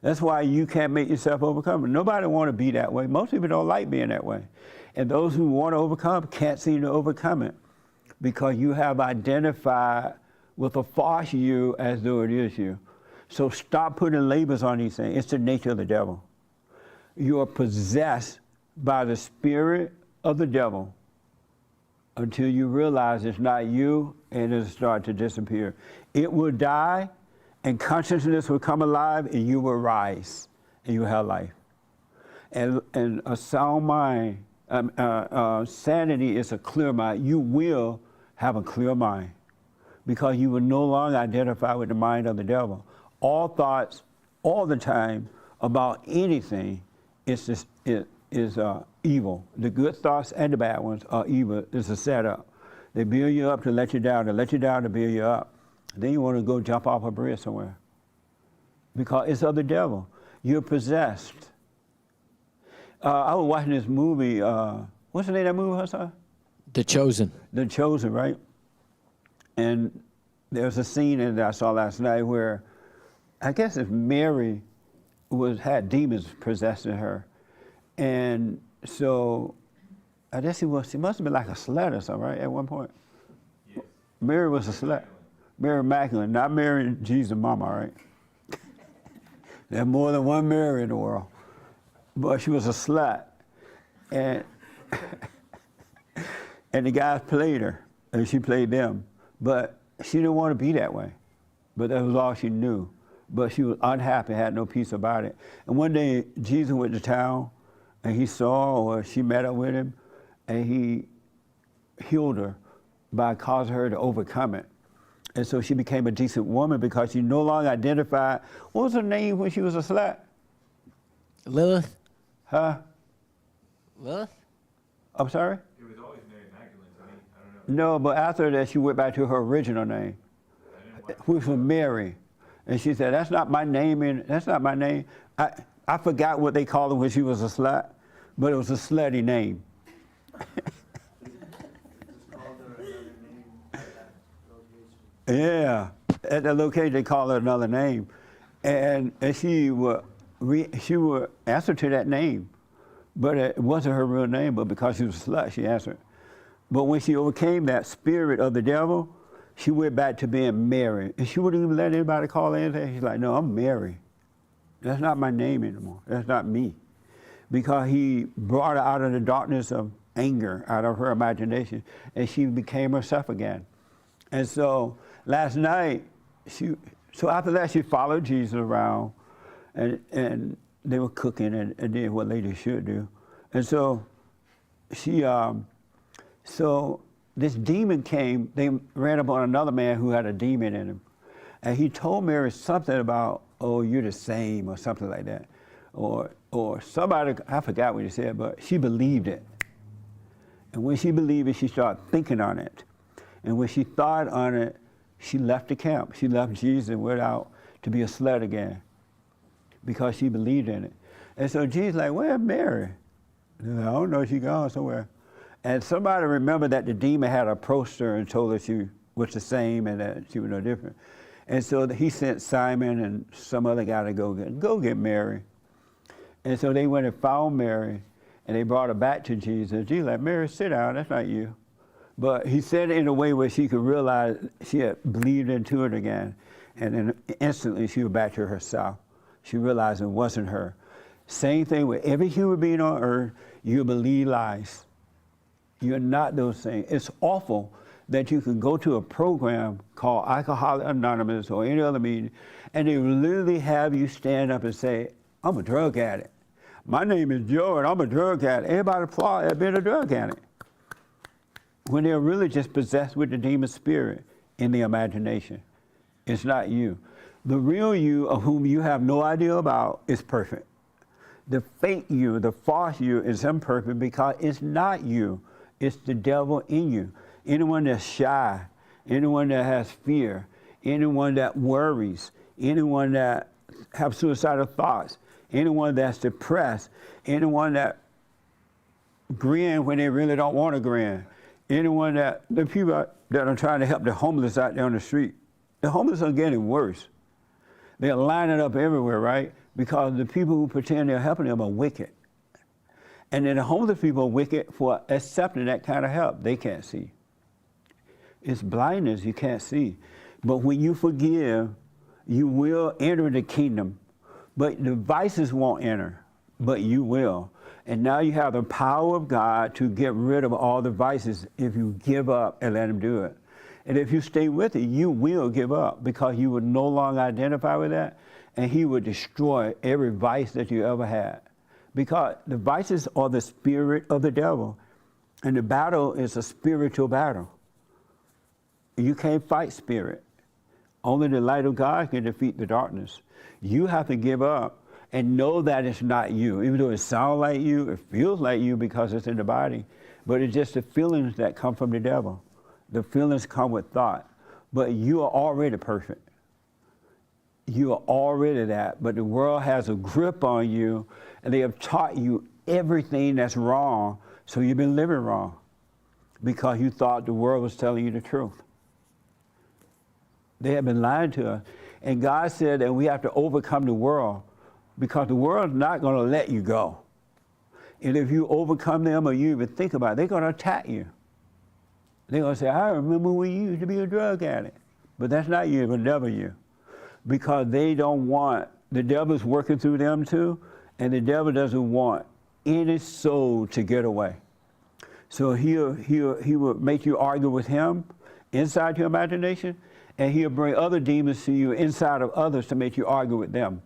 That's why you can't make yourself overcome it. Nobody want to be that way. Most people don't like being that way. And those who want to overcome can't seem to overcome it because you have identified with a false you as though it is you. So stop putting labels on these things. It's the nature of the devil. You are possessed by the spirit of the devil until you realize it's not you and it'll start to disappear. It will die and consciousness will come alive and you will rise and you will have life. And a sound mind, sanity is a clear mind. You will have a clear mind because you will no longer identify with the mind of the devil. All thoughts, all the time, about anything is evil. The good thoughts and the bad ones are evil. It's a setup. They build you up to let you down, to let you down to build you up. Then you want to go jump off a bridge somewhere because it's of the devil. You're possessed. I was watching this movie. What's the name of that movie, Hassan? The Chosen. The Chosen, right? And there's a scene in that I saw last night where I guess if Mary had demons possessing her. And so I guess she must have been like a slut or something, right, at one point? Yes. Mary was a slut. Mary Magdalene, not Mary Jesus' mama, right? There's more than one Mary in the world. But she was a slut. And and the guys played her, and she played them. But she didn't want to be that way. But that was all she knew. But she was unhappy, had no peace about it. And one day, Jesus went to town, and he saw, or she met up with him, and he healed her by causing her to overcome it. And so she became a decent woman because she no longer identified. What was her name when she was a slut? Lilith. Huh? Lilith? I'm sorry? It was always Mary Magdalene to me. I don't know. No, but after that, she went back to her original name, which was Mary. And she said, that's not my name. That's not my name. I forgot what they called her when she was a slut, but it was a slutty name. Yeah, at the location they called her another name, and she would answer to that name, but it wasn't her real name. But because she was a slut, she answered. But when she overcame that spirit of the devil, she went back to being Mary, and she wouldn't even let anybody call her anything. She's like, no, I'm Mary. That's not my name anymore. That's not me, because he brought her out of the darkness of anger, out of her imagination, and she became herself again. And so last night, so after that, she followed Jesus around, and they were cooking and did what ladies should do. And so so this demon came, they ran upon another man who had a demon in him. And he told Mary something about, oh, you're the same, or something like that. Or somebody, I forgot what he said, but she believed it. And when she believed it, she started thinking on it. And when she thought on it, she left the camp. She left Jesus and went out to be a slut again because she believed in it. And so Jesus like, where's Mary? And I don't know, she gone somewhere. And somebody remembered that the demon had approached her and told her she was the same and that she was no different. And so he sent Simon and some other guy to go get Mary. And so they went and found Mary, and they brought her back to Jesus. Jesus like, Mary, sit down, that's not you. But he said it in a way where she could realize she had believed into it again. And then instantly she was back to herself. She realized it wasn't her. Same thing with every human being on earth, you believe lies. You're not those things. It's awful that you can go to a program called Alcoholics Anonymous or any other meeting, and they literally have you stand up and say, I'm a drug addict. My name is Joe, and I'm a drug addict. Everybody applaud at being a drug addict. When they're really just possessed with the demon spirit in the imagination. It's not you. The real you, of whom you have no idea about, is perfect. The fake you, the false you, is imperfect because it's not you. It's the devil in you. Anyone that's shy, anyone that has fear, anyone that worries, anyone that have suicidal thoughts, anyone that's depressed, anyone that grin when they really don't want to grin, anyone that, the people that are trying to help the homeless out there on the street, the homeless are getting worse. They're lining up everywhere, right? Because the people who pretend they're helping them are wicked. And then the homeless people are wicked for accepting that kind of help. They can't see. It's blindness, you can't see. But when you forgive, you will enter the kingdom. But the vices won't enter, but you will. And now you have the power of God to get rid of all the vices if you give up and let him do it. And if you stay with it, you will give up because you will no longer identify with that, and he will destroy every vice that you ever had. Because the vices are the spirit of the devil, and the battle is a spiritual battle. You can't fight spirit. Only the light of God can defeat the darkness. You have to give up and know that it's not you. Even though it sounds like you, it feels like you because it's in the body, but it's just the feelings that come from the devil. The feelings come with thought, but you are already perfect. You are already that, but the world has a grip on you, and they have taught you everything that's wrong, so you've been living wrong because you thought the world was telling you the truth. They have been lying to us, and God said that we have to overcome the world because the world's not going to let you go. And if you overcome them or you even think about it, they're going to attack you. They're going to say, I remember when you used to be a drug addict. But that's not you, but never you. Because they don't want, the devil's working through them too, and the devil doesn't want any soul to get away. So he will make you argue with him inside your imagination, and he'll bring other demons to you inside of others to make you argue with them.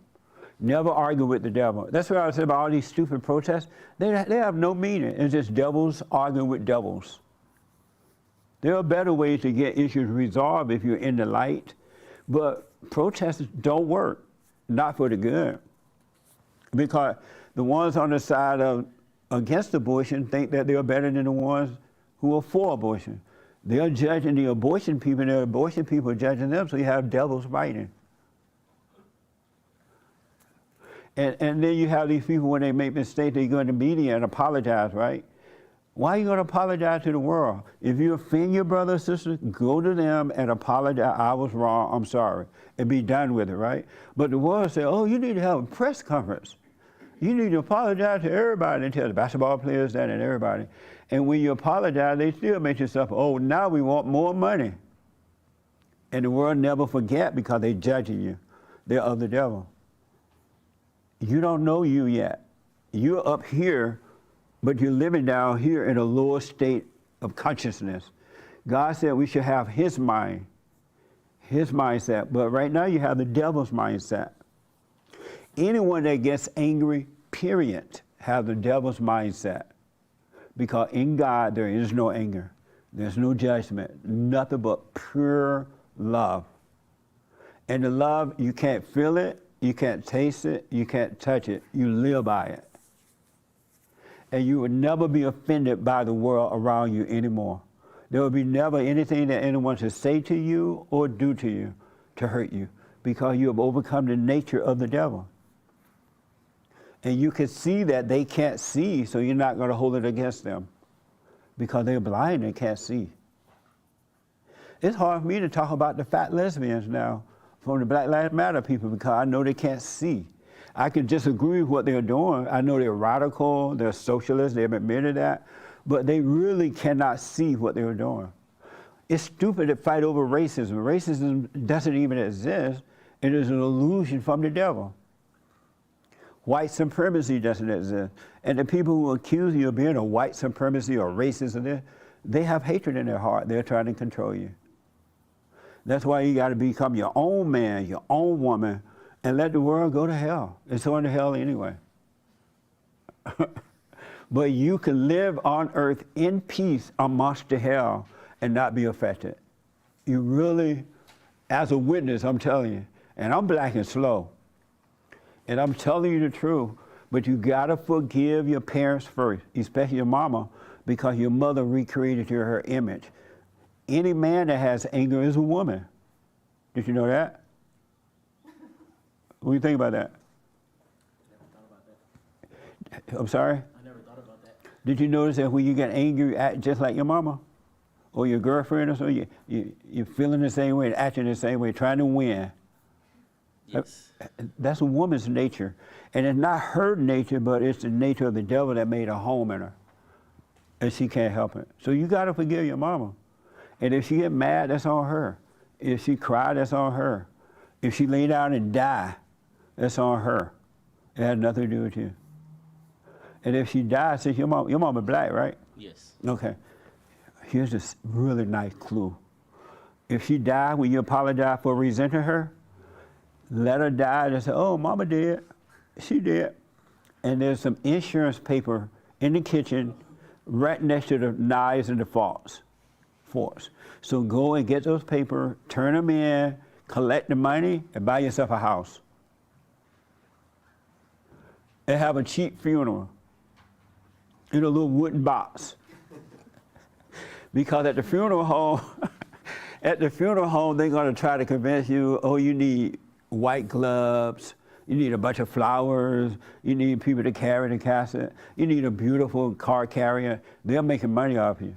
Never argue with the devil. That's what I said about all these stupid protests. They have no meaning. It's just devils arguing with devils. There are better ways to get issues resolved if you're in the light, but protests don't work, not for the good. Because the ones on the side of against abortion think that they're better than the ones who are for abortion. They're judging the abortion people, and the abortion people are judging them, so you have devils fighting. And then you have these people, when they make mistakes, they go to the media and apologize, right? Why are you going to apologize to the world? If you offend your brother or sister, go to them and apologize. I was wrong, I'm sorry, and be done with it, right? But the world say, oh, you need to have a press conference. You need to apologize to everybody and tell the basketball players that and everybody. And when you apologize, they still make yourself, oh, now we want more money. And the world never forget because they're judging you. They're of the devil. You don't know you yet. You're up here, but you're living down here in a lower state of consciousness. God said we should have his mind, his mindset, but right now you have the devil's mindset. Anyone that gets angry, period, have the devil's mindset. Because in God there is no anger. There's no judgment, nothing but pure love. And the love, you can't feel it, you can't taste it, you can't touch it, you live by it. And you will never be offended by the world around you anymore. There will be never anything that anyone should say to you or do to you to hurt you, because you have overcome the nature of the devil. And you can see that they can't see, so you're not going to hold it against them because they're blind and can't see. It's hard for me to talk about the fat lesbians now from the Black Lives Matter people because I know they can't see. I can disagree with what they're doing. I know they're radical, they're socialists, they've admitted that, but they really cannot see what they're doing. It's stupid to fight over racism. Racism doesn't even exist. It is an illusion from the devil. White supremacy doesn't exist. And the people who accuse you of being a white supremacy or racist, they have hatred in their heart. They're trying to control you. That's why you got to become your own man, your own woman, and let the world go to hell. It's going to hell anyway. But you can live on earth in peace amongst the hell and not be affected. You really, as a witness, I'm telling you, and I'm black and slow, and I'm telling you the truth, but you gotta forgive your parents first, especially your mama, because your mother recreated you her image. Any man that has anger is a woman. Did you know that? What do you think about that? I'm sorry? I never thought about that. Did you notice that when you get angry, you act just like your mama? Or your girlfriend or so, you're feeling the same way and acting the same way, trying to win. Yes. That's a woman's nature. And it's not her nature, but it's the nature of the devil that made a home in her. And she can't help it. So you got to forgive your mama. And if she get mad, that's on her. If she cried, that's on her. If she lay down and die, that's on her. It had nothing to do with you. And if she dies, since your mom is black, right? Yes. Okay. Here's this really nice clue. If she died when you apologize for resenting her, let her die and say, oh, mama dead. She dead. And there's some insurance paper in the kitchen right next to the knives and the forks. So go and get those papers, turn them in, collect the money, and buy yourself a house. And have a cheap funeral in a little wooden box. Because at the funeral home, they're gonna try to convince you, oh, you need white gloves, you need a bunch of flowers, you need people to carry the casket, you need a beautiful car carrier. They're making money off you.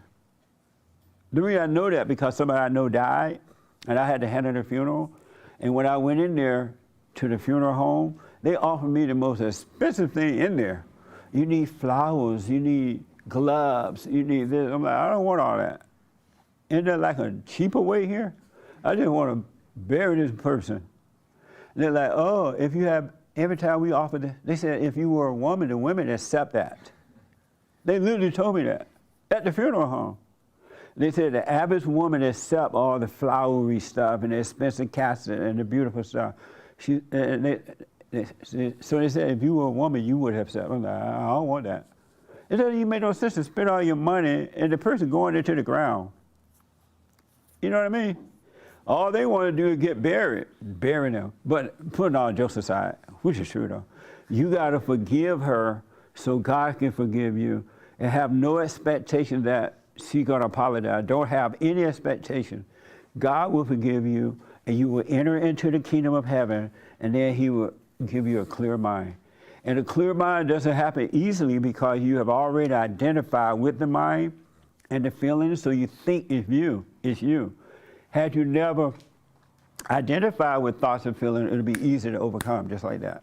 The reason I know that because somebody I know died, and I had to handle the funeral, and when I went in there to the funeral home, they offered me the most expensive thing in there. You need flowers, you need gloves, you need this. I'm like, I don't want all that. Isn't there like a cheaper way here? I just want to bury this person. And they're like, oh, if you have, every time we offered this, they said if you were a woman, the women accept that. They literally told me that at the funeral home. They said the average woman accept all the flowery stuff and the expensive casket and the beautiful stuff. So they said if you were a woman, you would accept. I'm like, I don't want that. It doesn't even make no sense to spend all your money and the person going into the ground. You know what I mean? All they want to do is get buried, bury them. But putting all jokes aside, which is true though, you got to forgive her so God can forgive you and have no expectation that she's going to apologize. Don't have any expectation. God will forgive you and you will enter into the kingdom of heaven and then he will give you a clear mind. And a clear mind doesn't happen easily because you have already identified with the mind and the feelings, so you think it's you. Had you never identified with thoughts and feelings, it would be easy to overcome, just like that.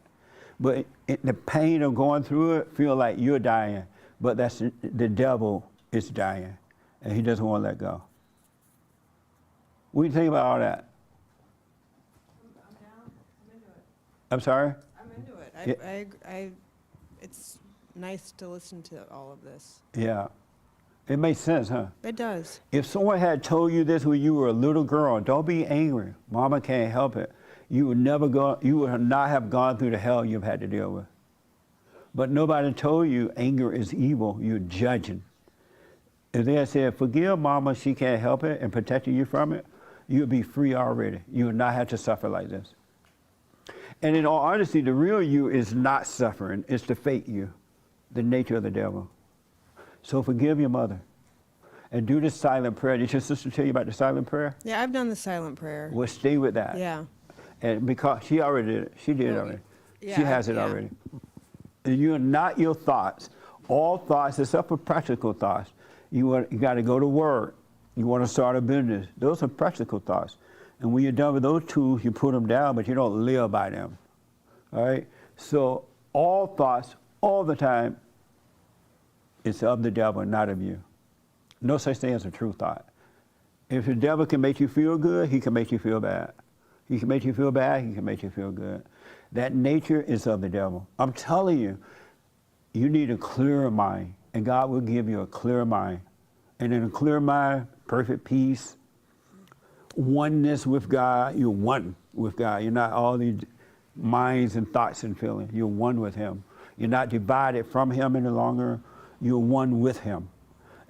But the pain of going through it feel like you're dying, but that's the devil is dying, and he doesn't want to let go. What do you think about all that? I'm down. I'm into it. I'm sorry? I'm into it. It's nice to listen to all of this. Yeah. It makes sense, huh? It does. If someone had told you this when you were a little girl, don't be angry. Mama can't help it. You would not have gone through the hell you've had to deal with. But nobody told you anger is evil. You're judging. If they had said, forgive Mama, she can't help it, and protecting you from it, you'd be free already. You would not have to suffer like this. And in all honesty, the real you is not suffering. It's the fake you, the nature of the devil. So forgive your mother and do the silent prayer. Did your sister tell you about the silent prayer? Yeah, I've done the silent prayer. Well, stay with that. Yeah. And because she already did it. She did it already. Yeah, she has it yeah. already. And you're not your thoughts. All thoughts, except for practical thoughts. You got to go to work. You want to start a business. Those are practical thoughts. And when you're done with those tools, you put them down, but you don't live by them. All right? So all thoughts, all the time, it's of the devil, not of you. No such thing as a true thought. If the devil can make you feel good, he can make you feel bad. He can make you feel bad, he can make you feel good. That nature is of the devil. I'm telling you, you need a clearer mind, and God will give you a clearer mind. And in a clear mind, perfect peace, oneness with God. You're one with God. You're not all these minds and thoughts and feelings. You're one with him. You're not divided from him any longer. You're one with him.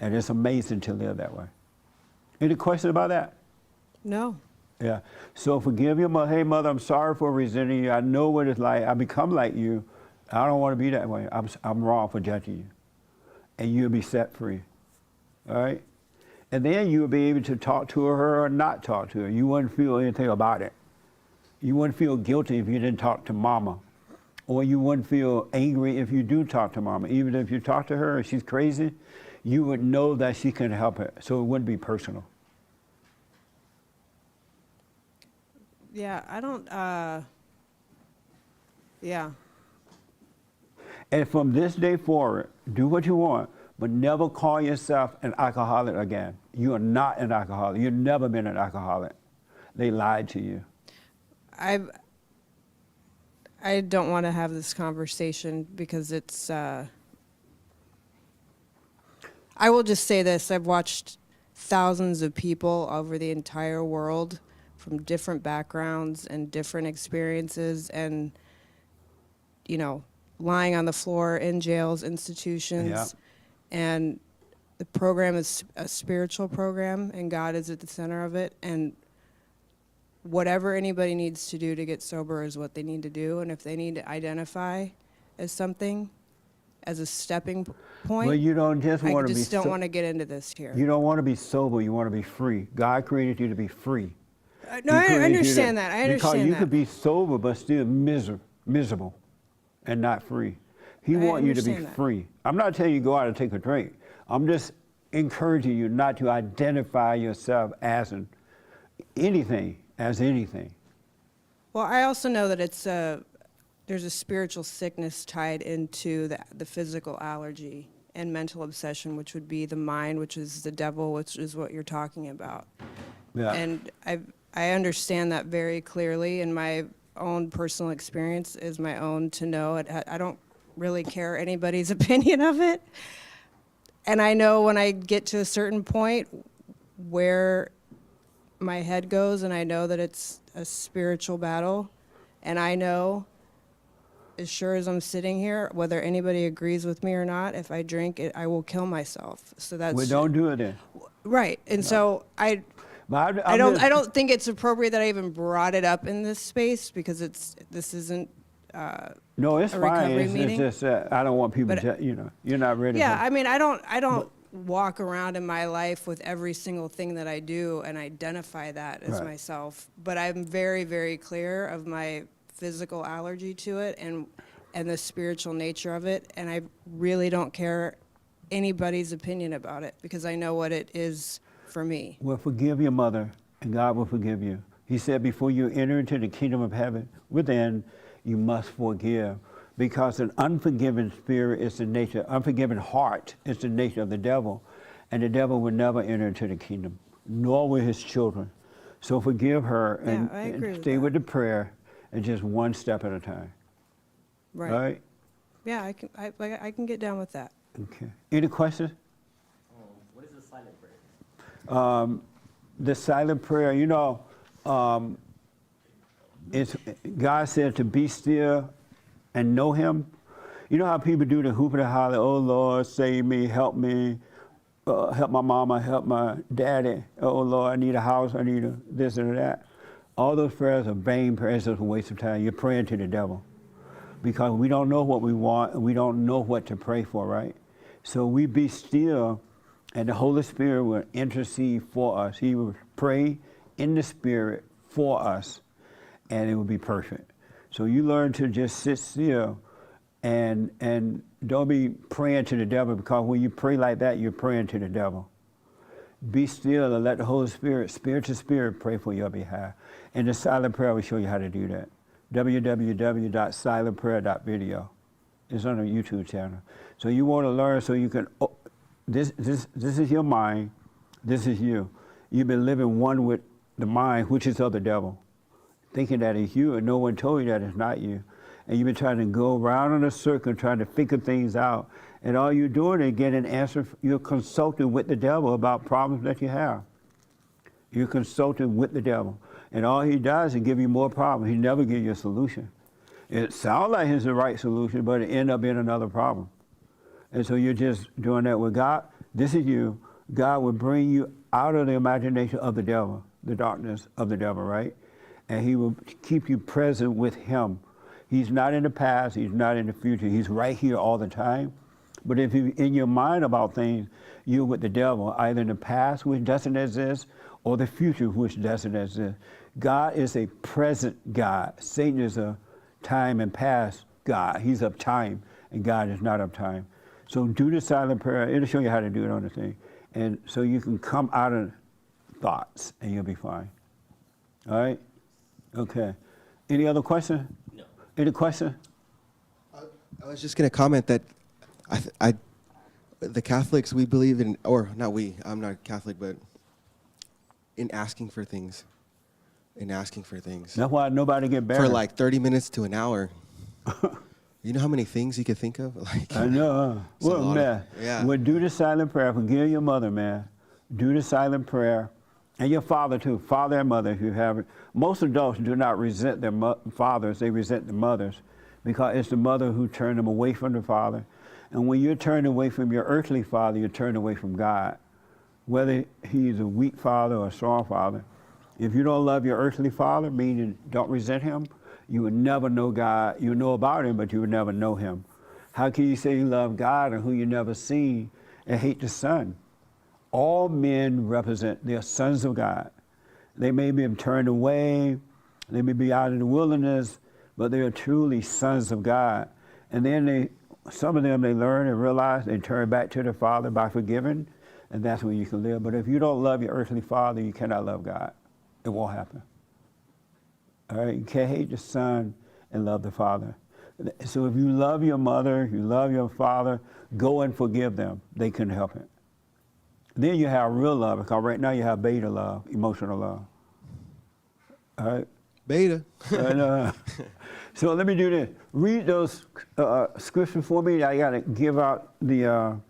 And it's amazing to live that way. Any question about that? No. Yeah. So forgive your mother. Hey, mother, I'm sorry for resenting you. I know what it's like. I become like you. I don't want to be that way. I'm wrong for judging you. And you'll be set free. All right? And then you'll be able to talk to her or not talk to her. You wouldn't feel anything about it. You wouldn't feel guilty if you didn't talk to Mama. Or you wouldn't feel angry if you do talk to Mama. Even if you talk to her and she's crazy, you would know that she can help it. So it wouldn't be personal. Yeah, I don't, yeah. And from this day forward, do what you want, but never call yourself an alcoholic again. You are not an alcoholic. You've never been an alcoholic. they lied to you? I don't want to have this conversation because it's. I will just say this: I've watched thousands of people over the entire world from different backgrounds and different experiences, and lying on the floor in jails, institutions, Yeah. and the program is a spiritual program, and God is at the center of it, and whatever anybody needs to do to get sober is what they need to do. And if they need to identify as something, as a stepping point, Well, you don't just I want to be. just don't want to get into this here. You don't want to be sober. You want to be free. God created you to be free. No, He I created you understand that. I Because understand you that. could be sober but still miserable and not free. He I wants you to be understand that. free. I'm not telling you go out and take a drink. I'm just encouraging you not to identify yourself as anything. Well, I also know that there's a spiritual sickness tied into the physical allergy and mental obsession, which would be the mind, which is the devil, which is what you're talking about. Yeah. And I understand that very clearly, and my own personal experience is my own to know. I don't really care anybody's opinion of it. And I know when I get to a certain point where my head goes, and I know that it's a spiritual battle, and I know, as sure as I'm sitting here, whether anybody agrees with me or not, if I drink it, I will kill myself. So that's Well, don't do it then. right. And so I don't think it's appropriate that I even brought it up in this space, because this isn't No, it's a fine. recovery It's meeting. just I don't want people But- to, you're not ready. Yeah, for, I mean, I don't walk around in my life with every single thing that I do and identify that as Right. myself. But I'm very, very clear of my physical allergy to it and the spiritual nature of it. And I really don't care anybody's opinion about it, because I know what it is for me. Well, forgive your mother, and God will forgive you. He said, before you enter into the kingdom of heaven, within, you must forgive. Because an unforgiven spirit is the nature, unforgiven heart is the nature of the devil. And the devil will never enter into the kingdom, nor will his children. So forgive her and, I agree with stay that. with the prayer, and just one step at a time. Right. All right? Yeah, I can get down with that. Okay. Any questions? What is the silent prayer? The silent prayer, it's God said to be still and know Him. You know how people do the hoop and the holler, oh Lord, save me, help my mama, help my daddy. Oh Lord, I need a house, I need this and that. All those prayers are vain prayers, it's a waste of time. You're praying to the devil. Because we don't know what we want, and we don't know what to pray for, right? So we be still, and the Holy Spirit will intercede for us. He will pray in the Spirit for us, and it will be perfect. So you learn to just sit still and don't be praying to the devil, because when you pray like that, you're praying to the devil. Be still and let the Holy Spirit, spirit to spirit, pray for your behalf. And the silent prayer will show you how to do that. www.silentprayer.video. It's on the YouTube channel. So you want to learn so you can, this is your mind, this is you. You've been living one with the mind, which is of the devil, thinking that it's you, and no one told you that it's not you. And you've been trying to go around in a circle, trying to figure things out. And all you're doing is getting an answer. You're consulting with the devil about problems that you have. You're consulting with the devil. And all he does is give you more problems. He never gives you a solution. It sounds like it's the right solution, but it ends up being another problem. And so you're just doing that with God. This is you. God will bring you out of the imagination of the devil, the darkness of the devil, right? And he will keep you present with him. He's not in the past, he's not in the future. He's right here all the time. But if you're in your mind about things, you're with the devil, either in the past, which doesn't exist, or the future, which doesn't exist. God is a present God. Satan is a time and past God. He's of time, and God is not of time. So do the silent prayer. It'll show you how to do it on the thing. And so you can come out of thoughts, and you'll be fine. All right? Okay. Any other question? No. Any question? I was just going to comment that the Catholics, we believe in, or not we, I'm not Catholic, but in asking for things. and asking for things. That's why nobody get married. For like 30 minutes to an hour. You know how many things you could think of? Like, I know. it's a Well, lot man, yeah. well, do the silent prayer. Forgive your mother, man. Do the silent prayer. And your father, too. Father and mother, if you have it. Most adults do not resent their fathers. They resent the mothers because it's the mother who turned them away from the father. And when you're turned away from your earthly father, you're turned away from God. Whether he's a weak father or a strong father. If you don't love your earthly father, meaning don't resent him, you would never know God. You know about him, but you would never know him. How can you say you love God and who you never see and hate the Son? All men represent, they're sons of God. They may be turned away, they may be out in the wilderness, but they are truly sons of God. And then some of them, they learn and realize they turn back to their Father by forgiving, and that's when you can live. But if you don't love your earthly father, you cannot love God. It won't happen. All right, you can't hate the Son and love the Father. So if you love your mother, if you love your father, go and forgive them. They couldn't help it. Then you have real love, because right now you have beta love, emotional love. All right? Beta. So let me do this. Read those scriptures for me. I got to give out the...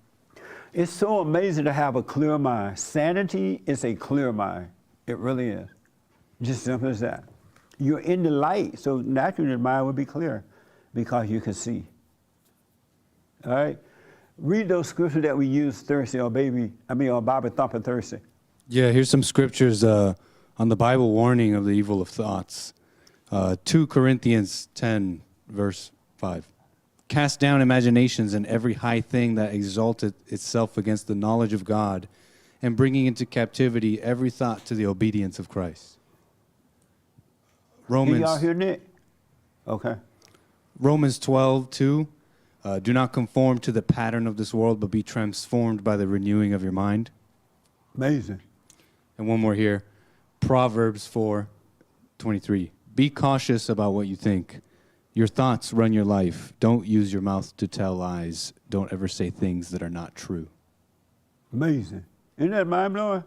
It's so amazing to have a clear mind. Sanity is a clear mind. It really is. Just simple as that. You're in the light, so naturally the mind will be clear because you can see. All right? Read those scriptures that we used Thursday on Bible Thumping Thursday. Yeah, here's some scriptures on the Bible warning of the evil of thoughts. 2 Corinthians 10, verse 5. Cast down imaginations and every high thing that exalted itself against the knowledge of God, and bringing into captivity every thought to the obedience of Christ. Can y'all hear Nick? Okay. Romans 12:2. Do not conform to the pattern of this world, but be transformed by the renewing of your mind. Amazing. And one more here. Proverbs 4:23. Be cautious about what you think. Your thoughts run your life. Don't use your mouth to tell lies. Don't ever say things that are not true. Amazing. Isn't that mind-blowing?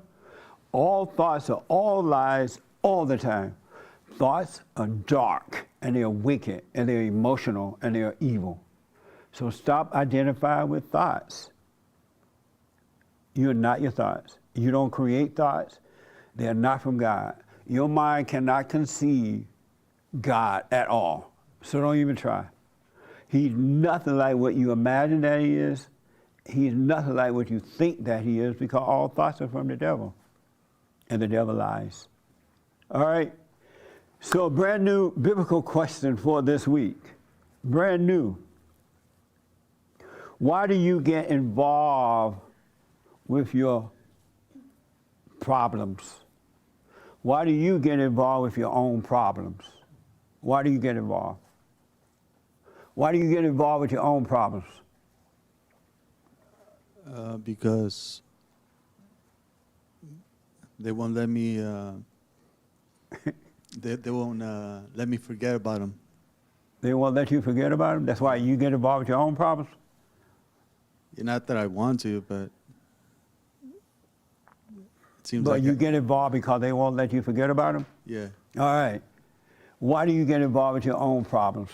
All thoughts are all lies all the time. Thoughts are dark, and they're wicked, and they're emotional, and they're evil. So stop identifying with thoughts. You're not your thoughts. You don't create thoughts. They're not from God. Your mind cannot conceive God at all. So don't even try. He's nothing like what you imagine that he is. He's nothing like what you think that he is, because all thoughts are from the devil. And the devil lies. All right? So a brand new biblical question for this week. Brand new. Why do you get involved with your problems? Why do you get involved with your own problems? Why do you get involved? Why do you get involved with your own problems? Because they won't let me. They won't let me forget about them. They won't let you forget about them? That's why you get involved with your own problems? Not that I want to, but it seems But like you get involved because they won't let you forget about them? Yeah. All right. Why do you get involved with your own problems?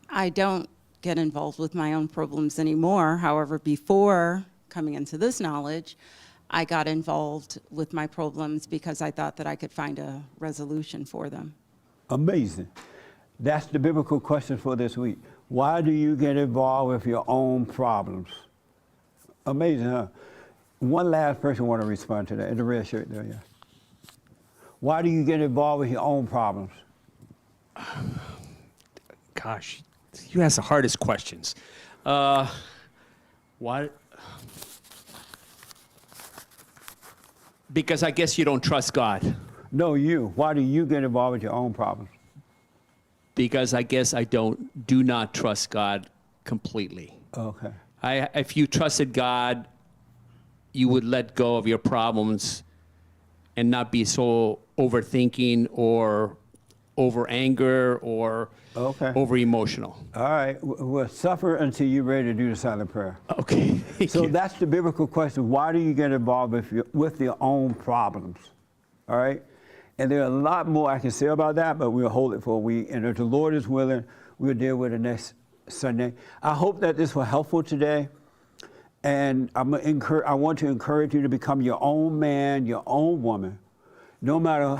I don't get involved with my own problems anymore. However, before coming into this knowledge, I got involved with my problems because I thought that I could find a resolution for them. Amazing. That's the biblical question for this week. Why do you get involved with your own problems? Amazing, huh? One last person want to respond to that in the red shirt there, yeah. Why do you get involved with your own problems? Gosh, you ask the hardest questions. Why? Because I guess you don't trust God. No, you. Why do you get involved with your own problems? Because I guess I do not trust God completely. Okay. If you trusted God, you would let go of your problems and not be so overthinking or over anger or over emotional. All right. Well, suffer until you're ready to do the silent prayer. Okay. So that's the biblical question. Why do you get involved with your own problems? All right. And there are a lot more I can say about that, but we'll hold it for a week. And if the Lord is willing, we'll deal with it next Sunday. I hope that this was helpful today. And I want to encourage you to become your own man, your own woman. No matter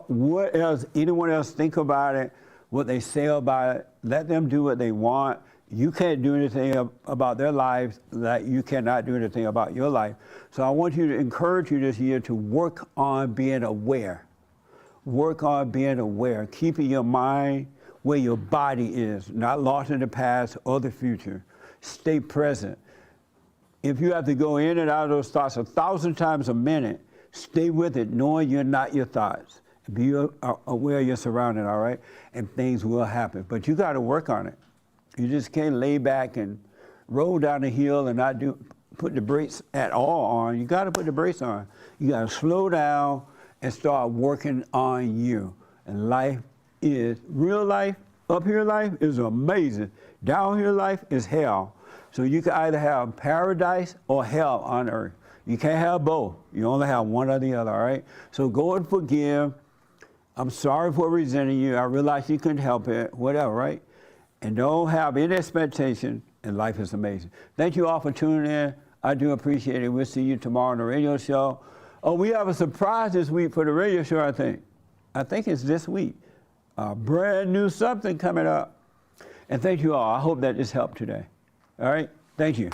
what else anyone else think about it, what they say about it, let them do what they want. You can't do anything about their lives that you cannot do anything about your life. So I want to encourage you this year to work on being aware. Work on being aware, keeping your mind where your body is, not lost in the past or the future. Stay present. If you have to go in and out of those thoughts 1,000 times a minute, stay with it, knowing you're not your thoughts. Be aware of your surroundings, all right? And things will happen. But you got to work on it. You just can't lay back and roll down the hill and not put the brakes at all on. You got to put the brakes on. You got to slow down and start working on you. And real life, up here life is amazing. Down here life is hell. So you can either have paradise or hell on earth. You can't have both. You only have one or the other, all right? So go and forgive. I'm sorry for resenting you. I realize you couldn't help it, whatever, right? And don't have any expectation, and life is amazing. Thank you all for tuning in. I do appreciate it. We'll see you tomorrow on the radio show. Oh, we have a surprise this week for the radio show, I think. I think it's this week. A brand new something coming up. And thank you all. I hope that this helped today. All right? Thank you.